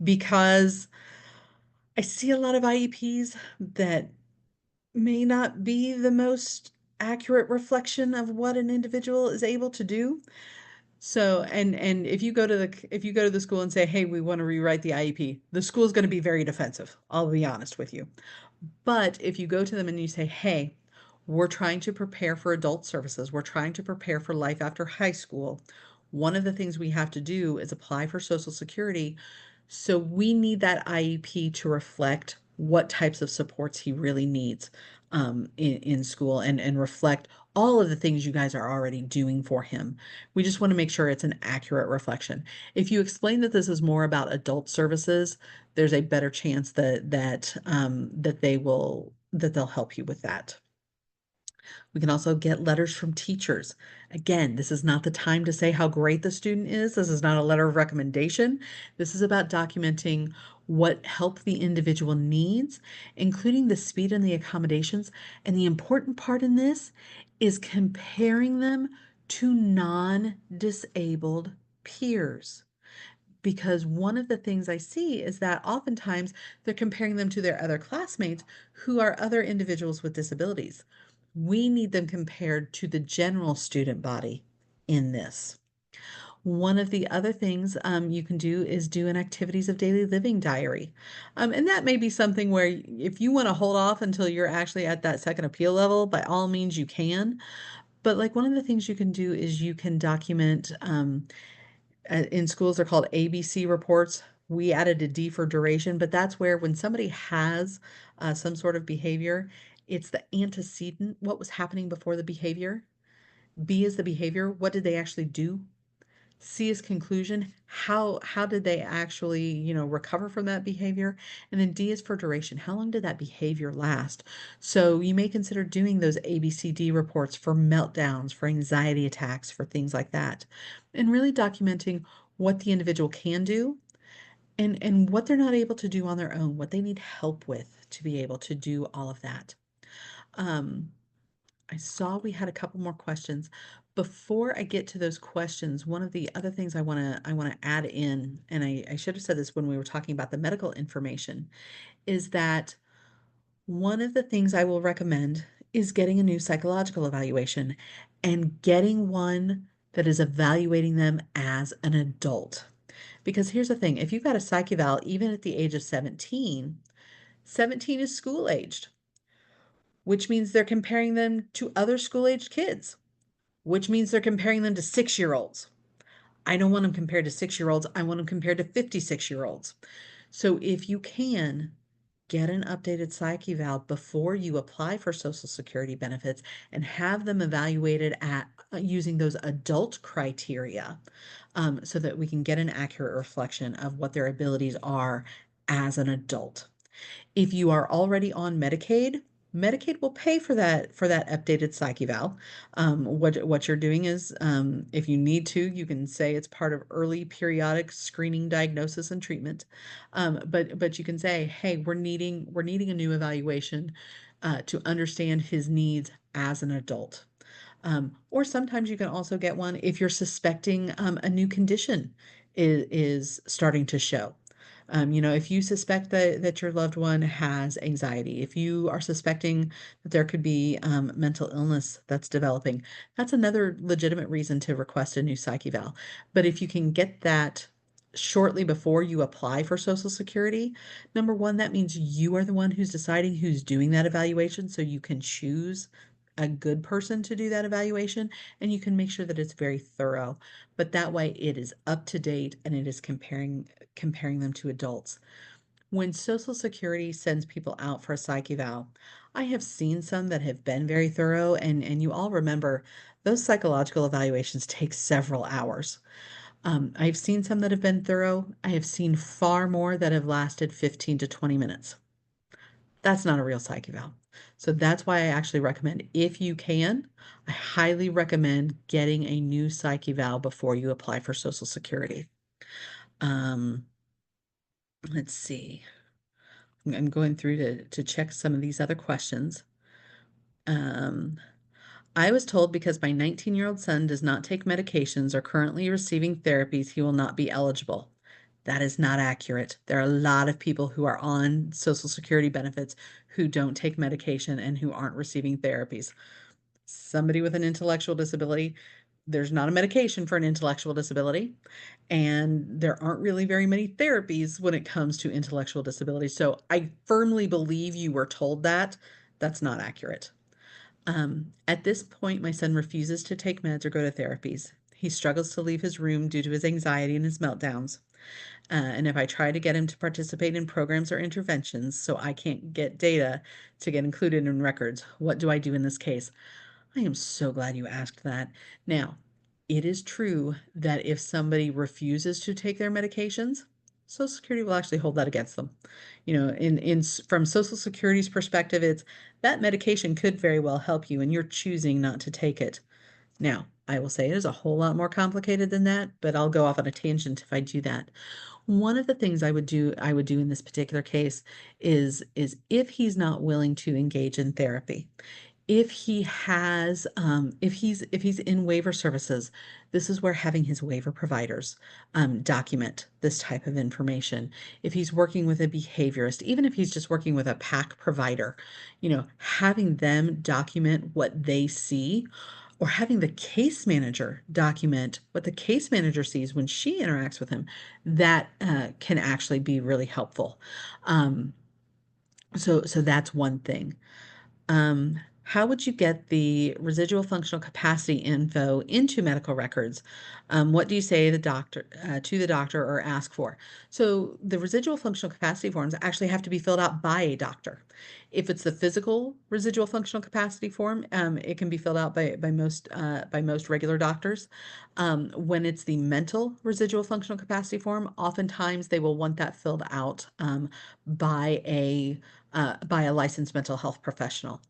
because I see a lot of IEPs that may not be the most accurate reflection of what an individual is able to do. So, and if you go to the school and say, "Hey, we want to rewrite the IEP," the school is going to be very defensive. I'll be honest with you. But if you go to them and you say, "Hey, we're trying to prepare for adult services. We're trying to prepare for life after high school. One of the things we have to do is apply for Social Security. So we need that IEP to reflect what types of supports he really needs in school and reflect all of the things you guys are already doing for him. We just want to make sure it's an accurate reflection. If you explain that this is more about adult services, there's a better chance that they'll help you with that. We can also get letters from teachers. Again, this is not the time to say how great the student is. This is not a letter of recommendation. This is about documenting what help the individual needs, including the speed and the accommodations. And the important part in this is comparing them to non-disabled peers. because one of the things I see is that oftentimes they're comparing them to their other classmates who are other individuals with disabilities. We need them compared to the general student body in this. One of the other things you can do is do an activities of daily living diary. And that may be something where if you want to hold off until you're actually at that second appeal level, by all means you can. But like one of the things you can do is you can document in schools, they're called ABC reports. We added a D for duration, but that's where when somebody has some sort of behavior, it's the antecedent, what was happening before the behavior. B is the behavior, what did they actually do? C is conclusion, how did they actually, recover from that behavior? And then D is for duration, how long did that behavior last? So you may consider doing those ABCD reports for meltdowns, for anxiety attacks, for things like that, and really documenting what the individual can do and what they're not able to do on their own, what they need help with to be able to do all of that. Um, I saw we had a couple more questions. Before I get to those questions, one of the other things I wanna add in, and I should have said this when we were talking about the medical information, is that one of the things I will recommend is getting a new psychological evaluation and getting one that is evaluating them as an adult. Because here's the thing, if you've got a psych eval, even at the age of 17, 17 is school aged, which means they're comparing them to other school aged kids, which means they're comparing them to 6-year-olds. I don't want them compared to 6-year-olds. I want them compared to 56-year-olds. So if you can, get an updated psych eval before you apply for Social Security benefits and have them evaluated at using those adult criteria so that we can get an accurate reflection of what their abilities are as an adult. If you are already on Medicaid, Medicaid will pay for that updated psych eval. What you're doing is, if you need to, you can say it's part of early periodic screening, diagnosis, and treatment. But you can say, hey, we're needing a new evaluation to understand his needs as an adult. Or sometimes you can also get one if you're suspecting a new condition is starting to show. If you suspect that your loved one has anxiety, if you are suspecting that there could be mental illness that's developing, that's another legitimate reason to request a new psych eval. But if you can get that shortly before you apply for Social Security, number one, that means you are the one who's deciding who's doing that evaluation, so you can choose a good person to do that evaluation and you can make sure that it's very thorough, but that way it is up to date and it is comparing them to adults. When Social Security sends people out for a psych eval, I have seen some that have been very thorough, and you all remember those psychological evaluations take several hours. I've seen some that have been thorough. I have seen far more that have lasted 15 to 20 minutes. That's not a real psych eval. So that's why I actually recommend, if you can, I highly recommend getting a new psych eval before you apply for Social Security. Um, let's see. I'm going through to check some of these other questions. Um, I was told because my 19-year-old son does not take medications or currently receiving therapies, he will not be eligible. That is not accurate. There are a lot of people who are on Social Security benefits who don't take medication and who aren't receiving therapies. Somebody with an intellectual disability, there's not a medication for an intellectual disability, and there aren't really very many therapies when it comes to intellectual disability. So I firmly believe you were told that. That's not accurate. At this point, my son refuses to take meds or go to therapies. He struggles to leave his room due to his anxiety and his meltdowns. And if I try to get him to participate in programs or interventions so I can't get data to get included in records, what do I do in this case? I am so glad you asked that. Now, it is true that if somebody refuses to take their medications, Social Security will actually hold that against them. From Social Security's perspective, it's that medication could very well help you and you're choosing not to take it. Now, I will say it is a whole lot more complicated than that, but I'll go off on a tangent if I do that. One of the things I would do in this particular case is if he's not willing to engage in therapy, If he has, if he's in waiver services, this is where having his waiver providers document this type of information. If he's working with a behaviorist, even if he's just working with a PAC provider, having them document what they see, or having the case manager document what the case manager sees when she interacts with him, that can actually be really helpful. Um, so that's one thing. How would you get the residual functional capacity info into medical records? What do you say to the doctor or ask for? So the residual functional capacity forms actually have to be filled out by a doctor. If it's the physical residual functional capacity form, it can be filled out by most regular doctors. When it's the mental residual functional capacity form, oftentimes they will want that filled out by a by a licensed mental health professional.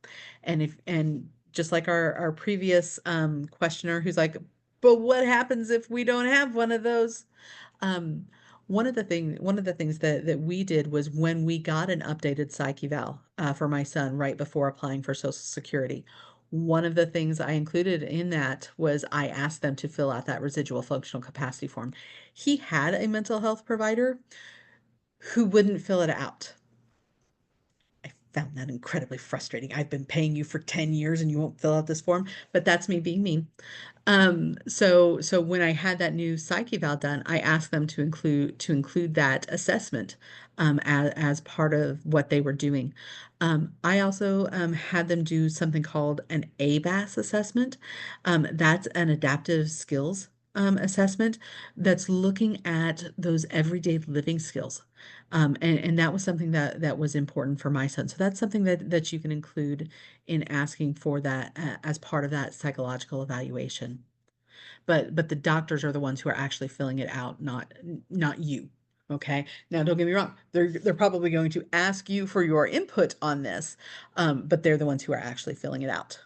And just like our previous questioner who's like, but what happens if we don't have one of those? Um, one of the things that we did was when we got an updated psych eval for my son right before applying for Social Security. One of the things I included in that was I asked them to fill out that residual functional capacity form. He had a mental health provider who wouldn't fill it out. I found that incredibly frustrating. I've been paying you for 10 years and you won't fill out this form, but that's me being mean. So when I had that new psych eval done, I asked them to include that assessment as part of what they were doing. I also had them do something called an ABAS assessment. That's an adaptive skills assessment that's looking at those everyday living skills. And that was something that was important for my son. So that's something that you can include in asking for that as part of that psychological evaluation. But the doctors are the ones who are actually filling it out, not you. Okay. Now, don't get me wrong. They're probably going to ask you for your input on this, but they're the ones who are actually filling it out.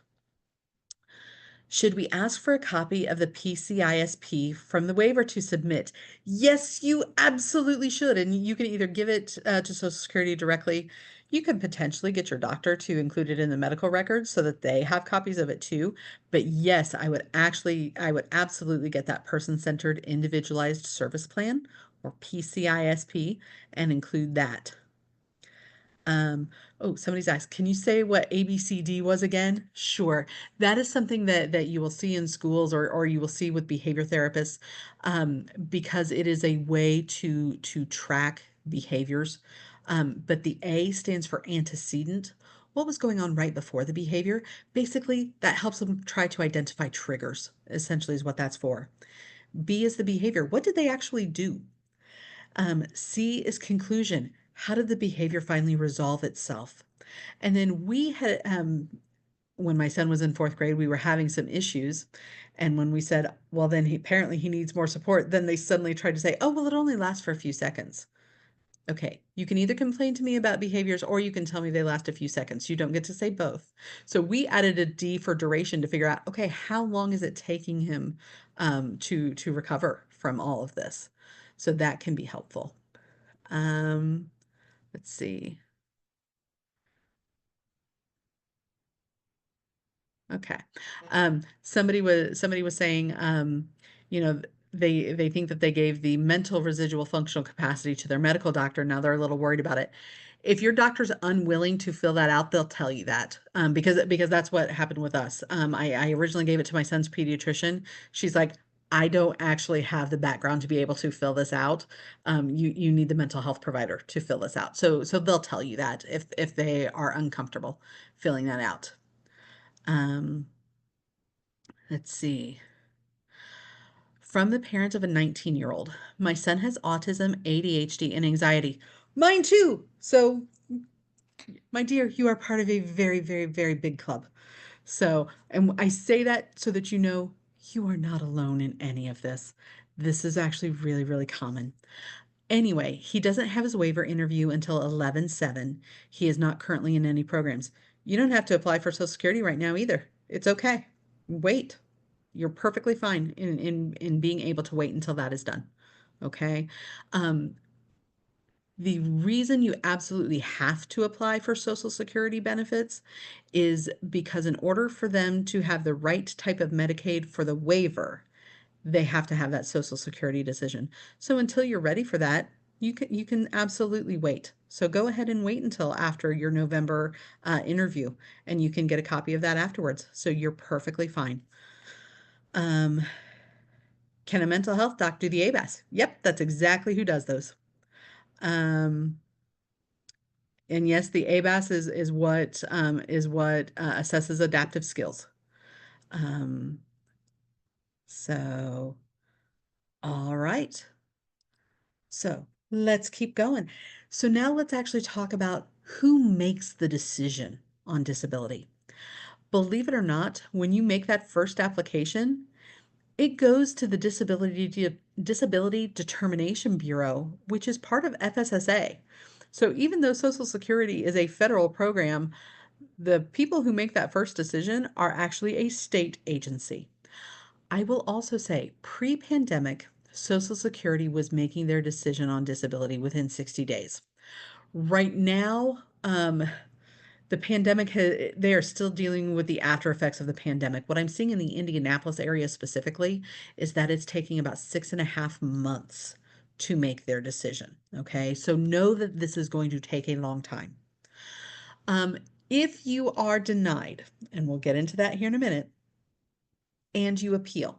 Should we ask for a copy of the PCISP from the waiver to submit? Yes, you absolutely should. And you can either give it to Social Security directly. You can potentially get your doctor to include it in the medical records so that they have copies of it too. But yes, I would absolutely get that person-centered individualized service plan, or PCISP, and include that. Um, oh, somebody's asked, can you say what ABCD was again? Sure. That is something that you will see in schools, or you will see with behavior therapists, because it is a way to track behaviors. But the A stands for antecedent. What was going on right before the behavior? Basically, that helps them try to identify triggers, essentially, is what that's for. B is the behavior. What did they actually do? C is conclusion. How did the behavior finally resolve itself? And then we had, when my son was in fourth grade, we were having some issues. And when we said, well, then apparently he needs more support, then they suddenly tried to say, oh, well, it only lasts for a few seconds. Okay, you can either complain to me about behaviors or you can tell me they last a few seconds. You don't get to say both. So we added a D for duration to figure out, okay, how long is it taking him to recover from all of this? So that can be helpful. Um, let's see. Okay. Somebody was saying, you know, they think that they gave the mental residual functional capacity to their medical doctor. Now they're a little worried about it. If your doctor's unwilling to fill that out, they'll tell you that, because that's what happened with us. I originally gave it to my son's pediatrician. She's like, I don't actually have the background to be able to fill this out. You need the mental health provider to fill this out. So they'll tell you that if they are uncomfortable filling that out. Um, let's see. From the parent of a 19-year-old, my son has autism, ADHD, and anxiety. Mine too. So, my dear, you are part of a very, very, very big club. So, and I say that so that you know you are not alone in any of this. This is actually really, really common. Anyway, he doesn't have his waiver interview until 11/7. He is not currently in any programs. You don't have to apply for Social Security right now either. It's okay. Wait. You're perfectly fine in being able to wait until that is done. Okay. Um, The reason you absolutely have to apply for Social Security benefits is because in order for them to have the right type of Medicaid for the waiver, they have to have that Social Security decision. So until you're ready for that, you can absolutely wait. So go ahead and wait until after your November interview, and you can get a copy of that afterwards. So you're perfectly fine. Um, can a mental health doc do the ABAS? Yep, that's exactly who does those. Um, and yes, the ABAS is what assesses adaptive skills. Um, so all right. So let's keep going. So now let's actually talk about who makes the decision on disability. Believe it or not, when you make that first application, it goes to the Disability Determination Bureau, which is part of FSSA. So even though Social Security is a federal program, the people who make that first decision are actually a state agency. I will also say, pre-pandemic, Social Security was making their decision on disability within 60 days. Right now, the pandemic, they are still dealing with the after effects of the pandemic. What I'm seeing in the Indianapolis area specifically is that it's taking about 6.5 months to make their decision. Okay, so know that this is going to take a long time. Um, if you are denied, and we'll get into that here in a minute, and you appeal,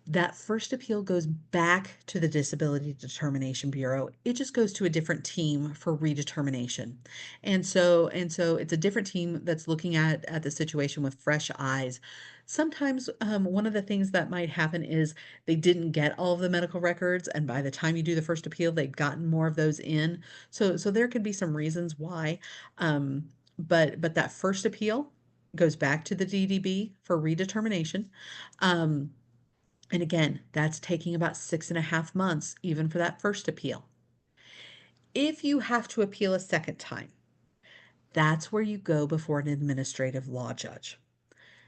that first appeal goes back to the Disability Determination Bureau. It just goes to a different team for redetermination. And so it's a different team that's looking at the situation with fresh eyes. Sometimes one of the things that might happen is they didn't get all of the medical records, and by the time you do the first appeal, they've gotten more of those in. So there could be some reasons why. But that first appeal goes back to the DDB for redetermination. Um, and again, that's taking about 6.5 months, even for that first appeal. If you have to appeal a second time, that's where you go before an administrative law judge.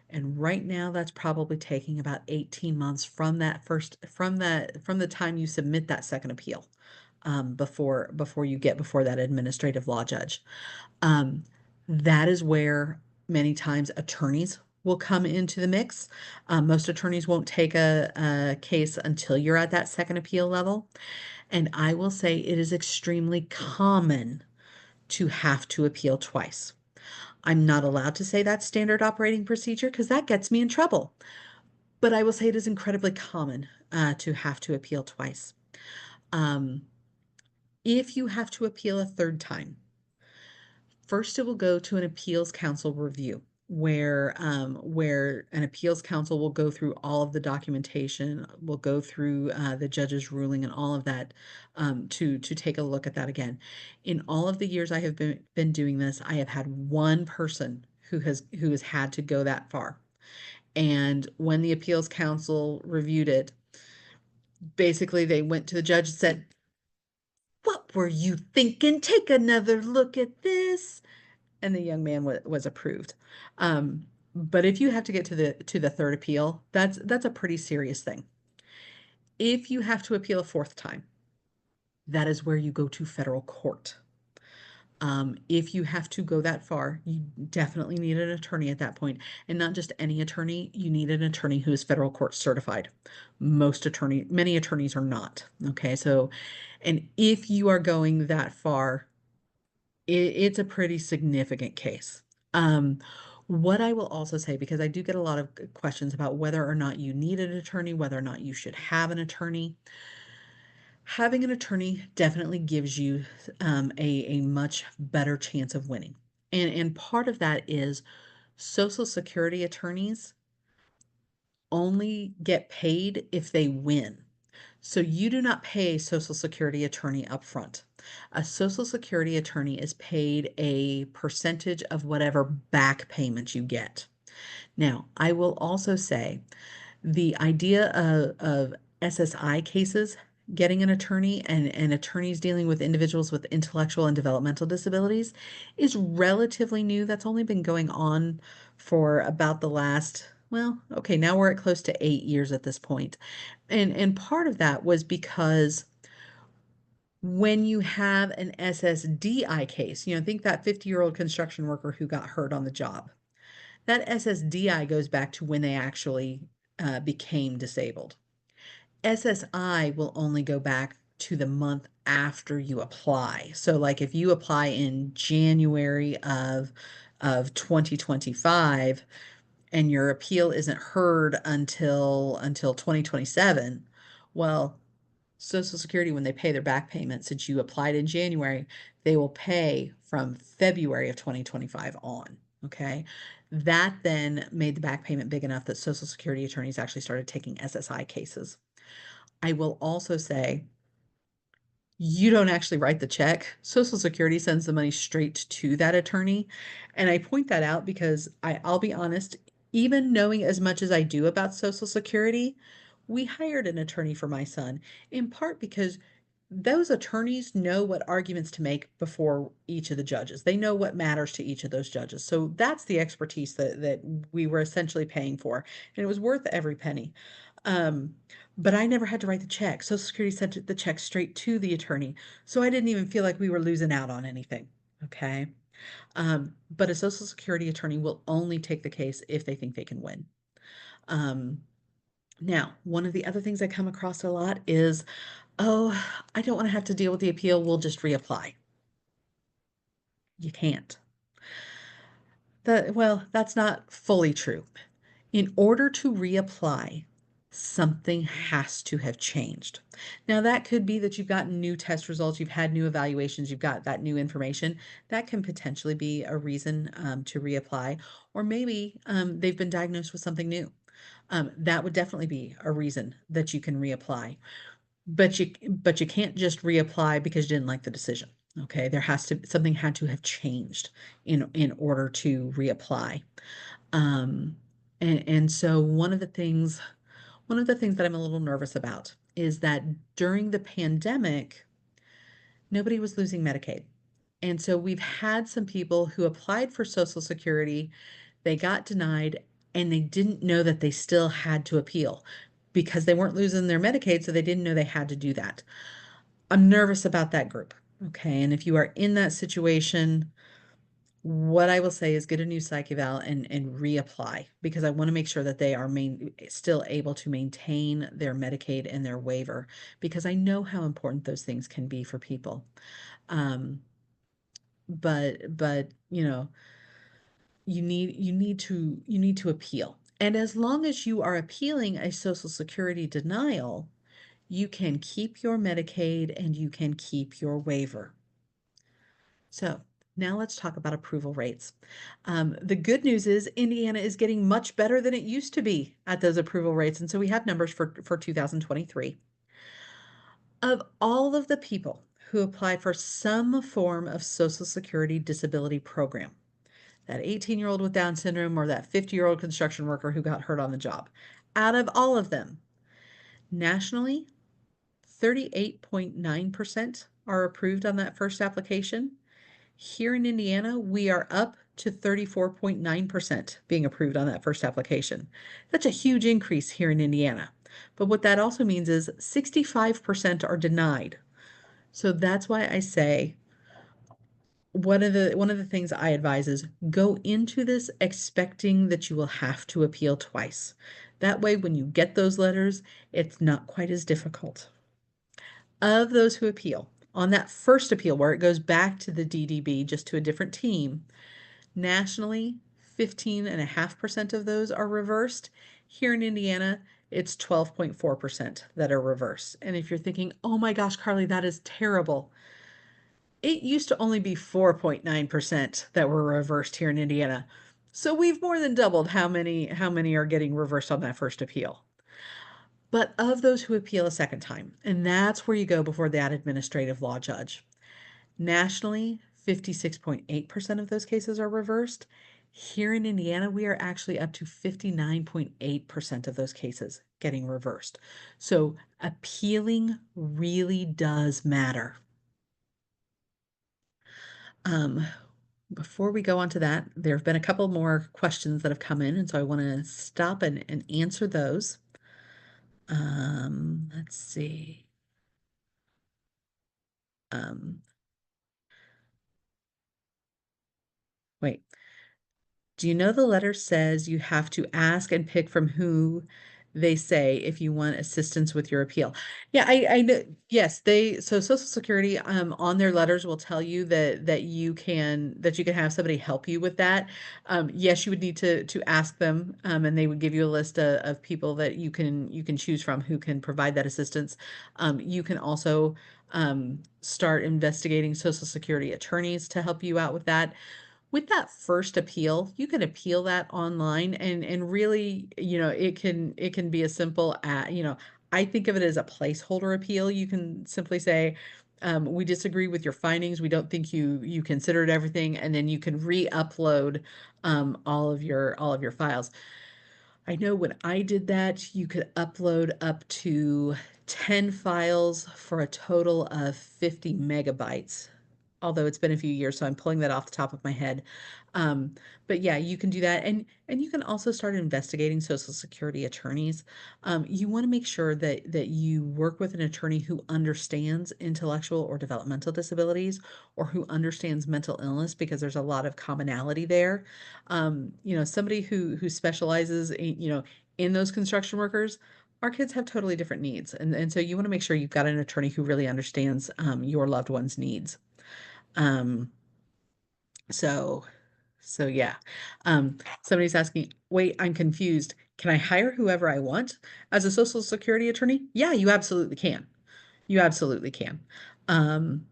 And right now, that's probably taking about 18 months from the time you submit that second appeal, before you get before that administrative law judge. Um, that is where many times attorneys will come into the mix. Most attorneys won't take a case until you're at that second appeal level. And I will say it is extremely common to have to appeal twice. I'm not allowed to say that's standard operating procedure because that gets me in trouble. But I will say it is incredibly common to have to appeal twice. Um, if you have to appeal a third time, first, it will go to an appeals council review where an appeals council will go through all of the documentation, will go through the judge's ruling and all of that, to take a look at that again. In all of the years I have been doing this, I have had one person who has had to go that far. And when the appeals council reviewed it, basically they went to the judge and said, "What were you thinking? Take another look at this." And the young man was approved. But if you have to get to the third appeal, that's a pretty serious thing. If you have to appeal a fourth time, that is where you go to federal court. If you have to go that far, you definitely need an attorney at that point, and not just any attorney. You need an attorney who is federal court certified. Many attorneys are not. Okay, so, and if you are going that far, it's a pretty significant case. What I will also say, because I do get a lot of questions about whether or not you need an attorney, whether or not you should have an attorney. Having an attorney definitely gives you a much better chance of winning. And part of that is Social Security attorneys only get paid if they win. So you do not pay a Social Security attorney up front. A Social Security attorney is paid a percentage of whatever back payment you get. Now, I will also say the idea of SSI cases, getting an attorney and attorneys dealing with individuals with intellectual and developmental disabilities is relatively new. That's only been going on for about the last, well, okay, now we're at close to 8 years at this point. And part of that was because When you have an SSDI case, think that 50-year-old construction worker who got hurt on the job. That SSDI goes back to when they actually became disabled. SSI will only go back to the month after you apply. So like if you apply in January of 2025 and your appeal isn't heard until 2027, well, Social Security, when they pay their back payment, since you applied in January, they will pay from February of 2025 on. Okay. That then made the back payment big enough that Social Security attorneys actually started taking SSI cases. I will also say you don't actually write the check. Social Security sends the money straight to that attorney. And I point that out because I'll be honest, even knowing as much as I do about Social Security, we hired an attorney for my son, in part because those attorneys know what arguments to make before each of the judges. They know what matters to each of those judges. So that's the expertise that we were essentially paying for. And it was worth every penny. Um, but I never had to write the check. Social Security sent the check straight to the attorney. So I didn't even feel like we were losing out on anything. Okay. But a Social Security attorney will only take the case if they think they can win. Um, Now, one of the other things I come across a lot is, oh, I don't want to have to deal with the appeal. We'll just reapply. You can't. Well, that's not fully true. In order to reapply, something has to have changed. Now, that could be that you've gotten new test results, you've had new evaluations, you've got that new information. That can potentially be a reason to reapply, or maybe they've been diagnosed with something new. That would definitely be a reason that you can reapply. But you can't just reapply because you didn't like the decision. Okay, something had to have changed in order to reapply. Um, and so one of the things that I'm a little nervous about is that during the pandemic, nobody was losing Medicaid. And so we've had some people who applied for Social Security, they got denied, and they didn't know that they still had to appeal because they weren't losing their Medicaid, so they didn't know they had to do that. I'm nervous about that group. Okay. And if you are in that situation, what I will say is get a new psych eval and reapply because I want to make sure that they are still able to maintain their Medicaid and their waiver because I know how important those things can be for people. Um, but you need to appeal. And as long as you are appealing a Social Security denial, you can keep your Medicaid and you can keep your waiver. So now let's talk about approval rates. The good news is Indiana is getting much better than it used to be at those approval rates. And so we have numbers for 2023. Of all of the people who applied for some form of Social Security disability program, that 18-year-old with Down syndrome or that 50-year-old construction worker who got hurt on the job, out of all of them, nationally, 38.9% are approved on that first application. Here in Indiana, we are up to 34.9% being approved on that first application. That's a huge increase here in Indiana. But what that also means is 65% are denied. So that's why I say one of the things I advise is go into this expecting that you will have to appeal twice. That way, when you get those letters, it's not quite as difficult. Of those who appeal, on that first appeal where it goes back to the DDB, just to a different team, nationally, 15.5% of those are reversed. Here in Indiana, it's 12.4% that are reversed. And if you're thinking, oh my gosh, Carly, that is terrible. It used to only be 4.9% that were reversed here in Indiana. So we've more than doubled how many are getting reversed on that first appeal. But of those who appeal a second time, and that's where you go before that administrative law judge. Nationally, 56.8% of those cases are reversed. Here in Indiana, we are actually up to 59.8% of those cases getting reversed. So appealing really does matter. Um, Before we go on to that, there have been a couple more questions that have come in, and so I want to stop and answer those. Let's see. Um, wait. Do you know the letter says you have to ask and pick from who they say if you want assistance with your appeal? Yeah, I know. Yes, so Social Security on their letters will tell you that you can have somebody help you with that. Yes, you would need to ask them, and they would give you a list of people that you can choose from who can provide that assistance. You can also start investigating Social Security attorneys to help you out with that. With that first appeal, you can appeal that online and really, it can be as simple as, I think of it as a placeholder appeal. You can simply say, we disagree with your findings. We don't think you considered everything, and then you can re-upload all of your files. I know when I did that, you could upload up to 10 files for a total of 50 megabytes. Although it's been a few years, so I'm pulling that off the top of my head. Um, but yeah, you can do that, and you can also start investigating Social Security attorneys. You want to make sure that you work with an attorney who understands intellectual or developmental disabilities, or who understands mental illness, because there's a lot of commonality there. Somebody who specializes in those construction workers. Our kids have totally different needs, and so you want to make sure you've got an attorney who really understands your loved one's needs. Um, so so yeah. Somebody's asking, wait, I'm confused. Can I hire whoever I want as a Social Security attorney? Yeah, you absolutely can. You absolutely can. Um,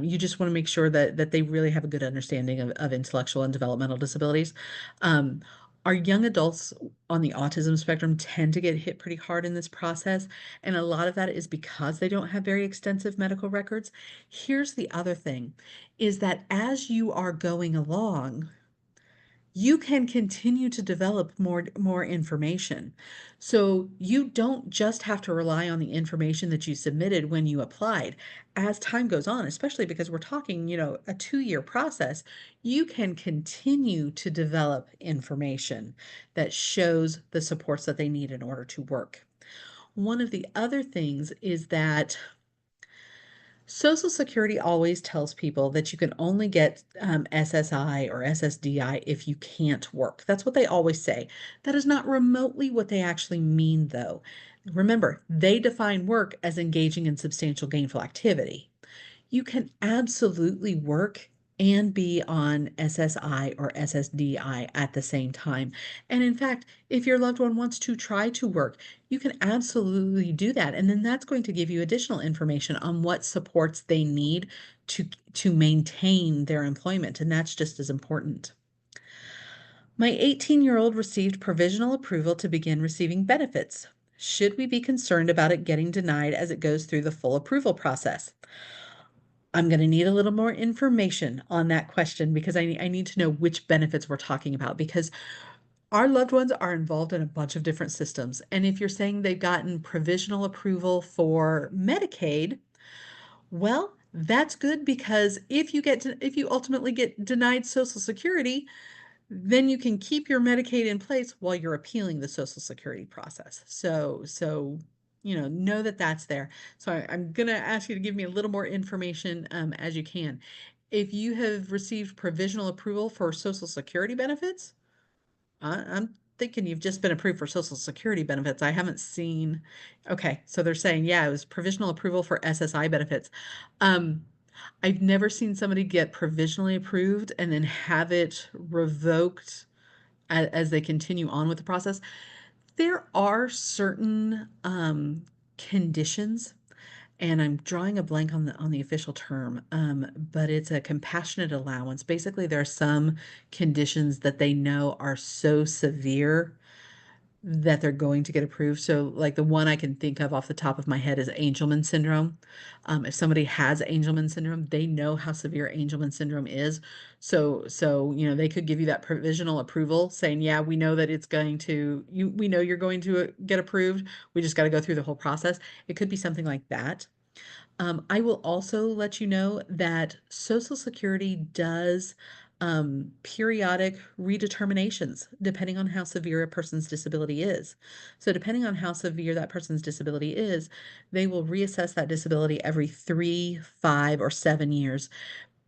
you just want to make sure that they really have a good understanding of intellectual and developmental disabilities. Um, our young adults on the autism spectrum tend to get hit pretty hard in this process, and a lot of that is because they don't have very extensive medical records. Here's the other thing, is that as you are going along, you can continue to develop more information. So you don't just have to rely on the information that you submitted when you applied. As time goes on, especially because we're talking, a 2-year process, you can continue to develop information that shows the supports that they need in order to work. One of the other things is that Social Security always tells people that you can only get SSI or SSDI if you can't work. That's what they always say. That is not remotely what they actually mean, though. Remember, they define work as engaging in substantial gainful activity. You can absolutely work and be on SSI or SSDI at the same time. And in fact, if your loved one wants to try to work, you can absolutely do that. And then that's going to give you additional information on what supports they need to to maintain their employment. And that's just as important. My 18-year-old received provisional approval to begin receiving benefits. Should we be concerned about it getting denied as it goes through the full approval process? I'm going to need a little more information on that question, because I need to know which benefits we're talking about, because our loved ones are involved in a bunch of different systems. And if you're saying they've gotten provisional approval for Medicaid, well, that's good, because if you ultimately get denied Social Security, then you can keep your Medicaid in place while you're appealing the Social Security process. Know that that's there. So I'm gonna ask you to give me a little more information as you can. If you have received provisional approval for Social Security benefits, I'm thinking you've just been approved for Social Security benefits. I haven't seen. Okay, so they're saying, yeah, it was provisional approval for SSI benefits. Um, I've never seen somebody get provisionally approved and then have it revoked as they continue on with the process. There are certain conditions, and I'm drawing a blank on the official term, but it's a compassionate allowance. Basically, there are some conditions that they know are so severe that they're going to get approved. So, like, the one I can think of off the top of my head is Angelman syndrome. If somebody has Angelman syndrome, they know how severe Angelman syndrome is. So they could give you that provisional approval, saying, "Yeah, we know that it's going to we know you're going to get approved. We just got to go through the whole process." It could be something like that. I will also let you know that Social Security does periodic redeterminations depending on how severe a person's disability is. So, depending on how severe that person's disability is, they will reassess that disability every 3, 5, or 7 years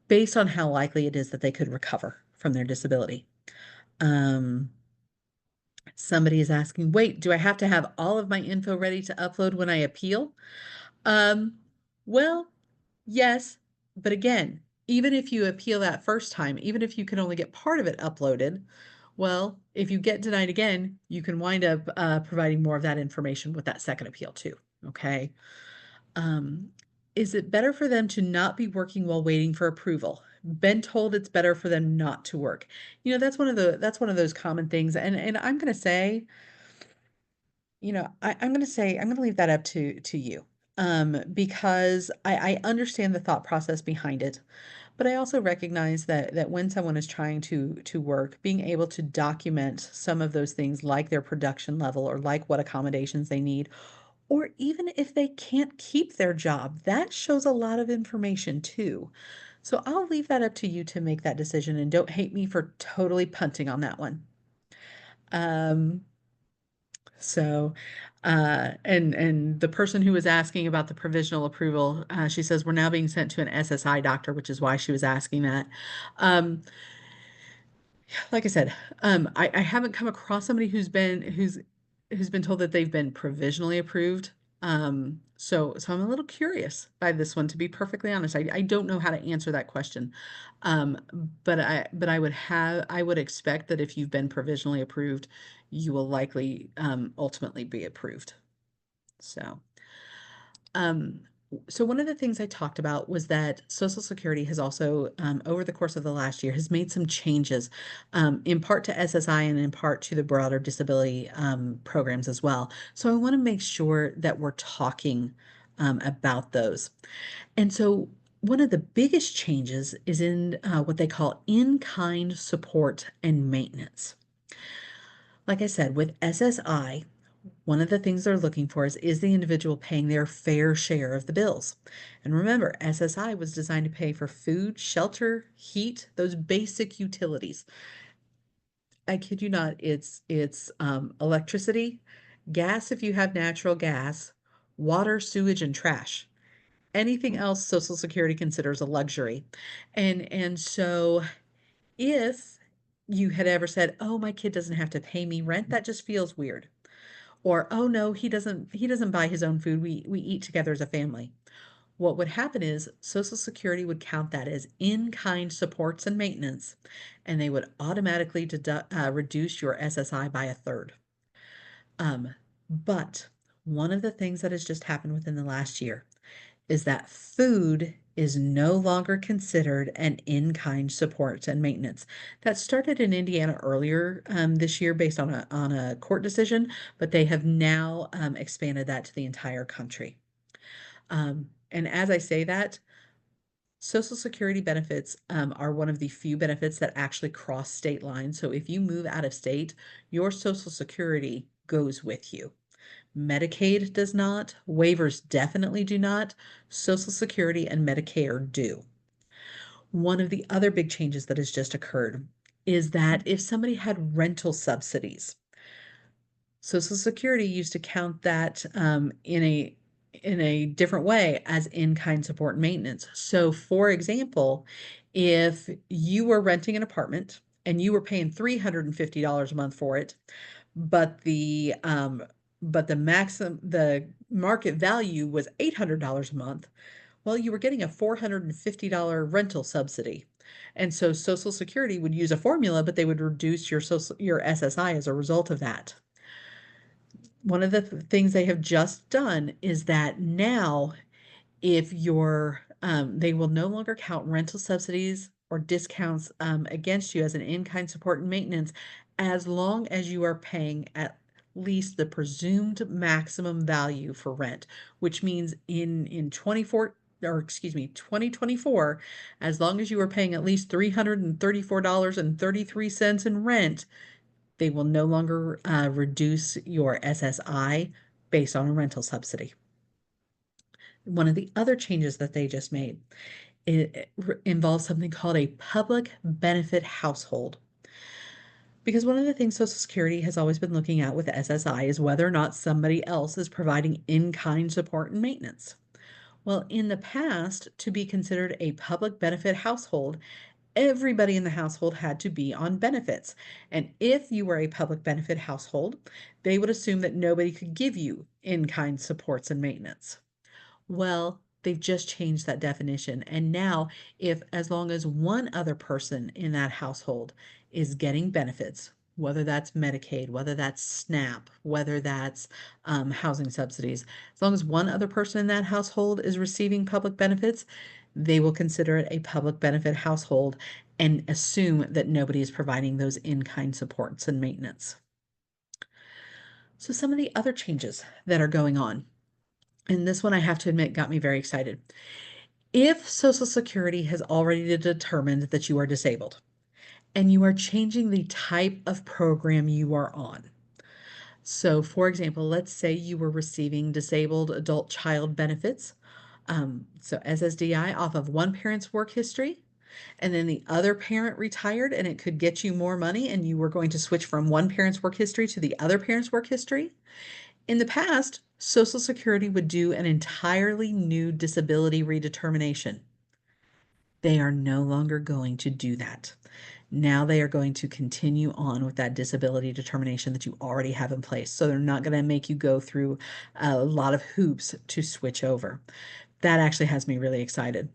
based on how likely it is that they could recover from their disability. Um, Somebody is asking, wait, do I have to have all of my info ready to upload when I appeal? Um, well, yes, but again, even if you appeal that first time, even if you can only get part of it uploaded, well, if you get denied again, you can wind up providing more of that information with that second appeal too. Okay. Um, is it better for them to not be working while waiting for approval? Been told it's better for them not to work. That's one of those common things. And I'm gonna say, I'm gonna say I'm gonna leave that up to you. Because I understand the thought process behind it, but I also recognize that when someone is trying to work, being able to document some of those things like their production level or like what accommodations they need, or even if they can't keep their job, that shows a lot of information too. So I'll leave that up to you to make that decision and don't hate me for totally punting on that one. Um, so, and the person who was asking about the provisional approval, she says we're now being sent to an SSI doctor, which is why she was asking that. Um, like I said, I haven't come across somebody who's been told that they've been provisionally approved. So I'm a little curious by this one, to be perfectly honest. I don't know how to answer that question. Um, but I would expect that if you've been provisionally approved, you will likely ultimately be approved. So. Um, so one of the things I talked about was that Social Security has also, over the course of the last year, has made some changes, in part to SSI and in part to the broader disability programs as well. So I want to make sure that we're talking about those. And so one of the biggest changes is in what they call in-kind support and maintenance. Like I said, with SSI, one of the things they're looking for is the individual paying their fair share of the bills. And remember, SSI was designed to pay for food, shelter, heat, those basic utilities. I kid you not, it's electricity, gas if you have natural gas, water, sewage, and trash. Anything else Social Security considers a luxury. And so if you had ever said, "Oh, my kid doesn't have to pay me rent," that just feels weird. Or, "Oh no, he doesn't buy his own food. We eat together as a family." What would happen is Social Security would count that as in-kind supports and maintenance, and they would automatically reduce your SSI by a third. But one of the things that has just happened within the last year is that food is no longer considered an in-kind support and maintenance. That started in Indiana earlier this year based on a court decision, but they have now expanded that to the entire country. And as I say that, Social Security benefits are one of the few benefits that actually cross state lines. So if you move out of state, your Social Security goes with you. Medicaid does not. Waivers definitely do not. Social Security and Medicare do. One of the other big changes that has just occurred is that if somebody had rental subsidies, Social Security used to count that in a different way as in-kind support and maintenance. So, for example, if you were renting an apartment and you were paying $350 a month for it, but the market value was $800 a month. Well, you were getting a $450 rental subsidy. And so Social Security would use a formula, but they would reduce your SSI as a result of that. One of the things they have just done is that now if you're they will no longer count rental subsidies or discounts against you as an in-kind support and maintenance as long as you are paying at least the presumed maximum value for rent, which means in 2024, as long as you are paying at least $334.33 in rent, they will no longer reduce your SSI based on a rental subsidy. One of the other changes that they just made It involves something called a public benefit household. Because one of the things Social Security has always been looking at with SSI is whether or not somebody else is providing in kind support and maintenance. Well, in the past, to be considered a public benefit household, everybody in the household had to be on benefits. And if you were a public benefit household, they would assume that nobody could give you in kind supports and maintenance. Well, they've just changed that definition. And now, if as long as one other person in that household is getting benefits, whether that's Medicaid, whether that's SNAP, whether that's housing subsidies, as long as one other person in that household is receiving public benefits, they will consider it a public benefit household and assume that nobody is providing those in kind supports and maintenance. So, some of the other changes that are going on, and this one I have to admit got me very excited. If Social Security has already determined that you are disabled and you are changing the type of program you are on. So, for example, let's say you were receiving disabled adult child benefits, so SSDI off of one parent's work history, and then the other parent retired and it could get you more money, and you were going to switch from one parent's work history to the other parent's work history. In the past, Social Security would do an entirely new disability redetermination. They are no longer going to do that. Now they are going to continue on with that disability determination that you already have in place. So they're not going to make you go through a lot of hoops to switch over. That actually has me really excited.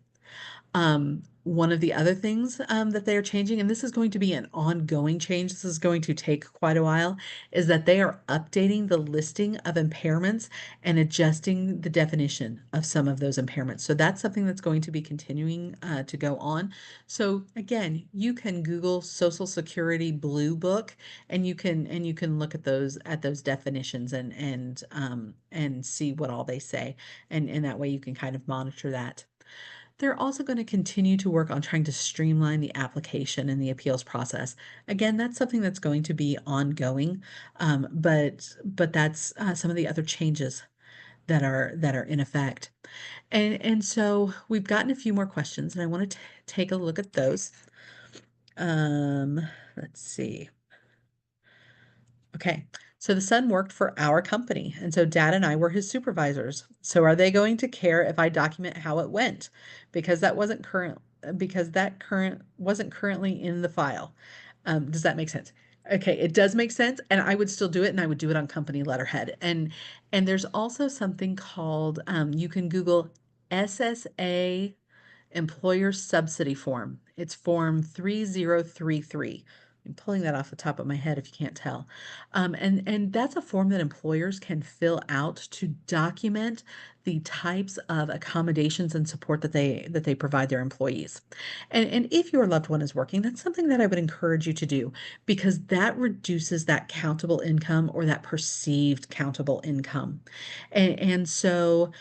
One of the other things that they are changing, and this is going to be an ongoing change, this is going to take quite a while, is that they are updating the listing of impairments and adjusting the definition of some of those impairments. So that's something that's going to be continuing to go on. So again, you can Google Social Security Blue Book, and you can look at those definitions and see what all they say, and that way you can kind of monitor that. They're also going to continue to work on trying to streamline the application and the appeals process. Again, that's something that's going to be ongoing, but that's some of the other changes that are in effect. And so we've gotten a few more questions, and I want to take a look at those. Um, let's see. Okay. So the son worked for our company, and so dad and I were his supervisors. So are they going to care if I document how it went? Because that current wasn't currently in the file. Does that make sense? Okay, it does make sense, and I would still do it, and I would do it on company letterhead. And there's also something called you can Google SSA employer subsidy form. It's form 3033. I'm pulling that off the top of my head if you can't tell. And that's a form that employers can fill out to document the types of accommodations and support that they provide their employees. And if your loved one is working, that's something that I would encourage you to do, because that reduces that countable income or that perceived countable income. And so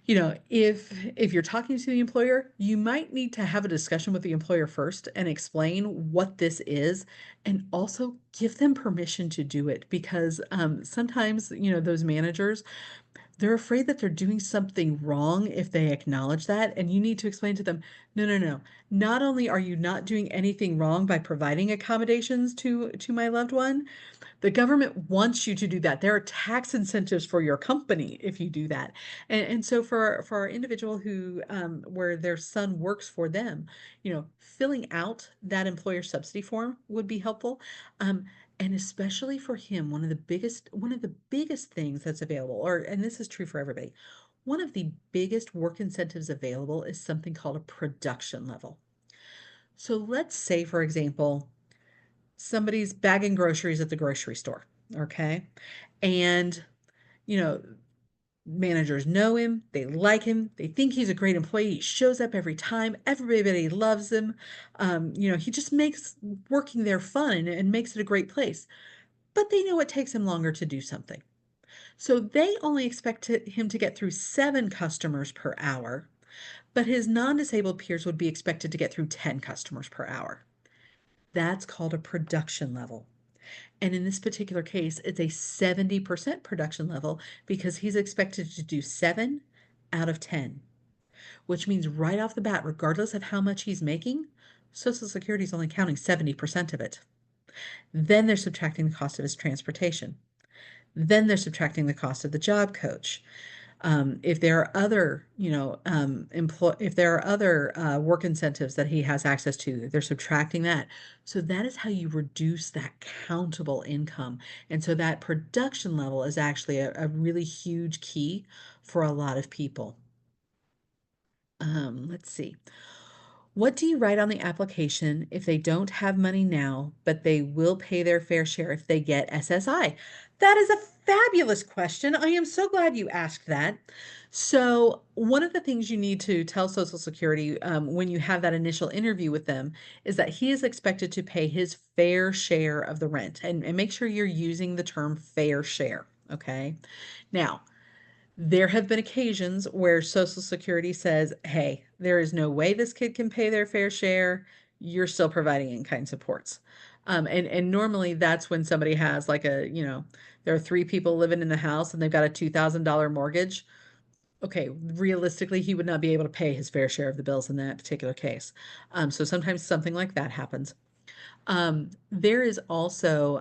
if you're talking to the employer, you might need to have a discussion with the employer first and explain what this is, and also give them permission to do it, because sometimes, those managers, they're afraid that they're doing something wrong if they acknowledge that, and you need to explain to them, no, no, no. Not only are you not doing anything wrong by providing accommodations to my loved one, the government wants you to do that. There are tax incentives for your company if you do that. And so for our individual who where their son works for them, filling out that employer subsidy form would be helpful. And especially for him, one of the biggest things that's available, and this is true for everybody, one of the biggest work incentives available is something called a production level. So let's say, for example, somebody's bagging groceries at the grocery store, okay? And, you know, managers know him, they like him, they think he's a great employee. He shows up every time, everybody loves him. He just makes working there fun and makes it a great place. But they know it takes him longer to do something. So they only expect him to get through 7 customers per hour, but his non disabled peers would be expected to get through 10 customers per hour. That's called a production level. And in this particular case, it's a 70% production level because he's expected to do 7 out of 10. which means right off the bat, regardless of how much he's making, Social Security is only counting 70% of it. Then they're subtracting the cost of his transportation. Then they're subtracting the cost of the job coach. If there are other, if there are other work incentives that he has access to, they're subtracting that. So that is how you reduce that countable income. And so that production level is actually a really huge key for a lot of people. Let's see. What do you write on the application if they don't have money now, but they will pay their fair share if they get SSI? That is a fabulous question. I am so glad you asked that. So, one of the things you need to tell Social Security when you have that initial interview with them is that he is expected to pay his fair share of the rent. And make sure you're using the term fair share. Okay. Now, there have been occasions where Social Security says, hey, there is no way this kid can pay their fair share. You're still providing in-kind supports. And normally that's when somebody has like there are three people living in the house and they've got a $2,000 mortgage. Okay, realistically, he would not be able to pay his fair share of the bills in that particular case. So sometimes something like that happens. There is also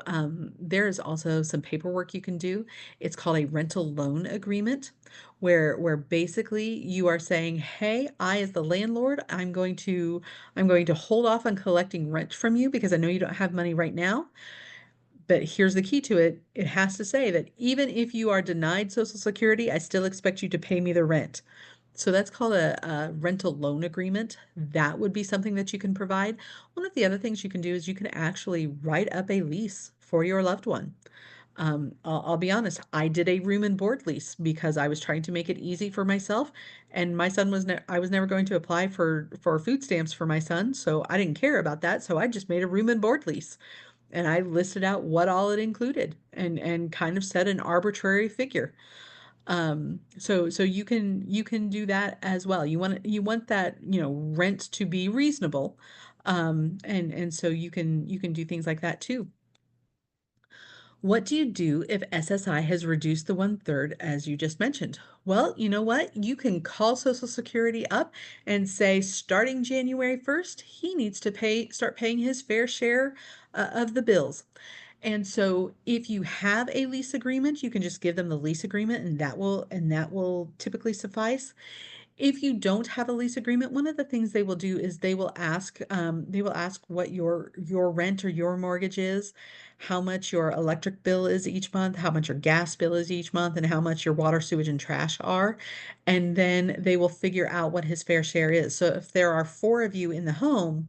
some paperwork you can do. It's called a rental loan agreement, where basically you are saying, "Hey, I as the landlord, I'm going to hold off on collecting rent from you because I know you don't have money right now. But here's the key to it. It has to say that even if you are denied Social Security, I still expect you to pay me the rent." So that's called a rental loan agreement. That would be something that you can provide. One of the other things you can do is you can actually write up a lease for your loved one. I'll be honest, I did a room and board lease because I was trying to make it easy for myself, and my son I was never going to apply for food stamps for my son, so I didn't care about that. So I just made a room and board lease, and I listed out what all it included and kind of set an arbitrary figure. So you can do that as well. You want that, rent to be reasonable. And so you can do things like that too. What do you do if SSI has reduced the 1/3 as you just mentioned? Well, you know what? You can call Social Security up and say, starting January 1st, he needs to start paying his fair share of the bills. And so if you have a lease agreement, you can just give them the lease agreement and that will typically suffice. If you don't have a lease agreement, one of the things they will do is they will ask what your rent or your mortgage is, how much your electric bill is each month, how much your gas bill is each month, and how much your water, sewage, and trash are. And then they will figure out what his fair share is. So if there are four of you in the home,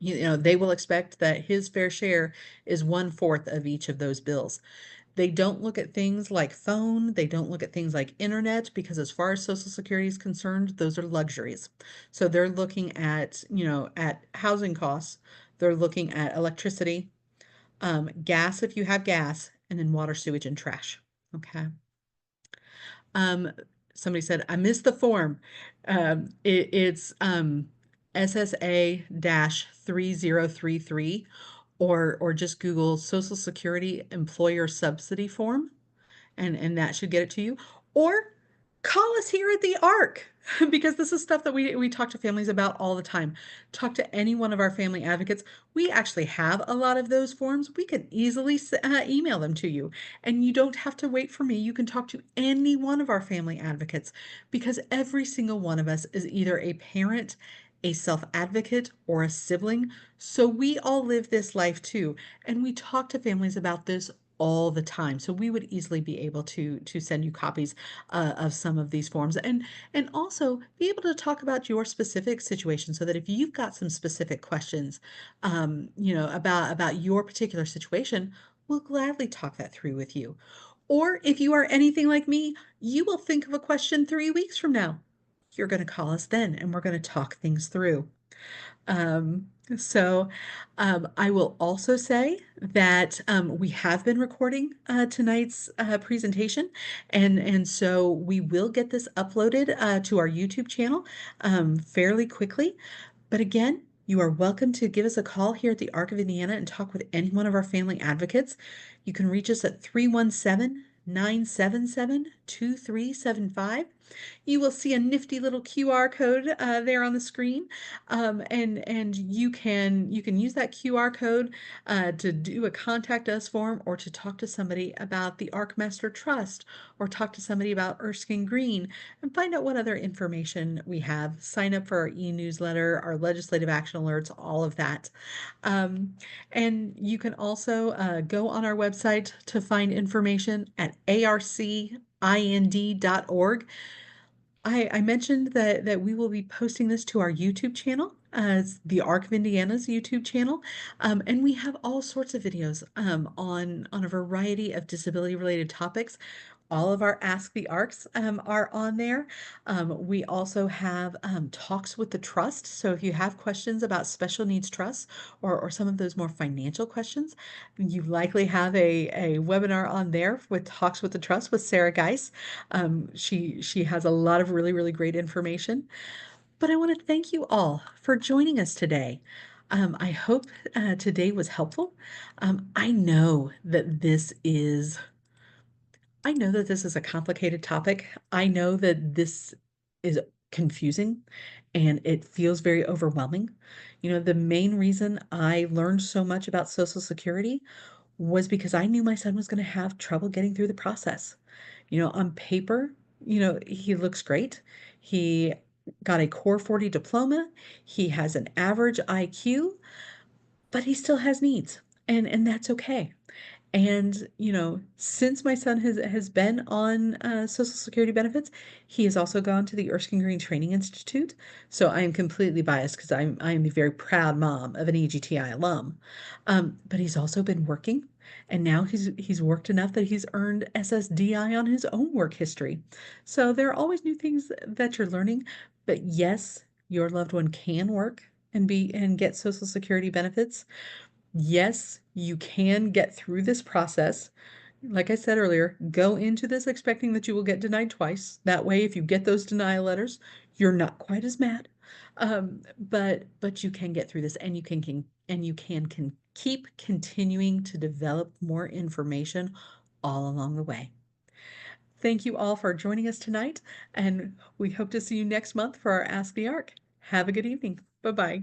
they will expect that his fair share is 1/4 of each of those bills. They don't look at things like phone, they don't look at things like internet because as far as Social Security is concerned, those are luxuries. So they're looking at, at housing costs, they're looking at electricity, gas if you have gas, and then water, sewage, and trash. Okay. Um, Somebody said, I missed the form. It's SSA-3033 or just Google Social Security Employer Subsidy Form and that should get it to you. Or call us here at the ARC because this is stuff that we talk to families about all the time. Talk to any one of our family advocates. We actually have a lot of those forms. We can easily email them to you, and you don't have to wait for me. You can talk to any one of our family advocates because every single one of us is either a parent, a self advocate, or a sibling. So we all live this life too, and we talk to families about this all the time. So we would easily be able to send you copies of some of these forms and also be able to talk about your specific situation so that if you've got some specific questions, about your particular situation, we'll gladly talk that through with you. Or if you are anything like me, you will think of a question 3 weeks from now. You're going to call us then and we're going to talk things through. I will also say that we have been recording tonight's presentation, and so we will get this uploaded to our YouTube channel fairly quickly. But again, you are welcome to give us a call here at the Arc of Indiana and talk with any one of our family advocates. You can reach us at 317 977 2375. You will see a nifty little QR code there on the screen, and you can use that QR code to do a contact us form or to talk to somebody about the ArcMaster Trust or talk to somebody about Erskine Green and find out what other information we have. Sign up for our e-newsletter, our legislative action alerts, all of that. Um, and you can also go on our website to find information at arcind.org. I mentioned that we will be posting this to our YouTube channel, it's the Arc of Indiana's YouTube channel, and we have all sorts of videos on a variety of disability-related topics. All of our Ask the Arcs are on there. We also have talks with the trust. So if you have questions about special needs trusts or some of those more financial questions, you likely have a webinar on there with talks with the trust with Sarah Geis. She has a lot of really, really great information. But I want to thank you all for joining us today. I hope today was helpful. I know that this is a complicated topic. I know that this is confusing and it feels very overwhelming. The main reason I learned so much about Social Security was because I knew my son was going to have trouble getting through the process. On paper, he looks great. He got a Core 40 diploma. He has an average IQ, but he still has needs, and that's okay. And, since my son has been on Social Security benefits, he has also gone to the Erskine Green Training Institute. So I am completely biased because I am a very proud mom of an EGTI alum. But he's also been working, and now he's worked enough that he's earned SSDI on his own work history. So there are always new things that you're learning. But yes, your loved one can work and get Social Security benefits. Yes, you can get through this process. Like I said earlier, go into this expecting that you will get denied twice. That way, if you get those denial letters, you're not quite as mad. But you can get through this, and you can keep continuing to develop more information all along the way. Thank you all for joining us tonight, and we hope to see you next month for our Ask the Arc. Have a good evening. Bye bye.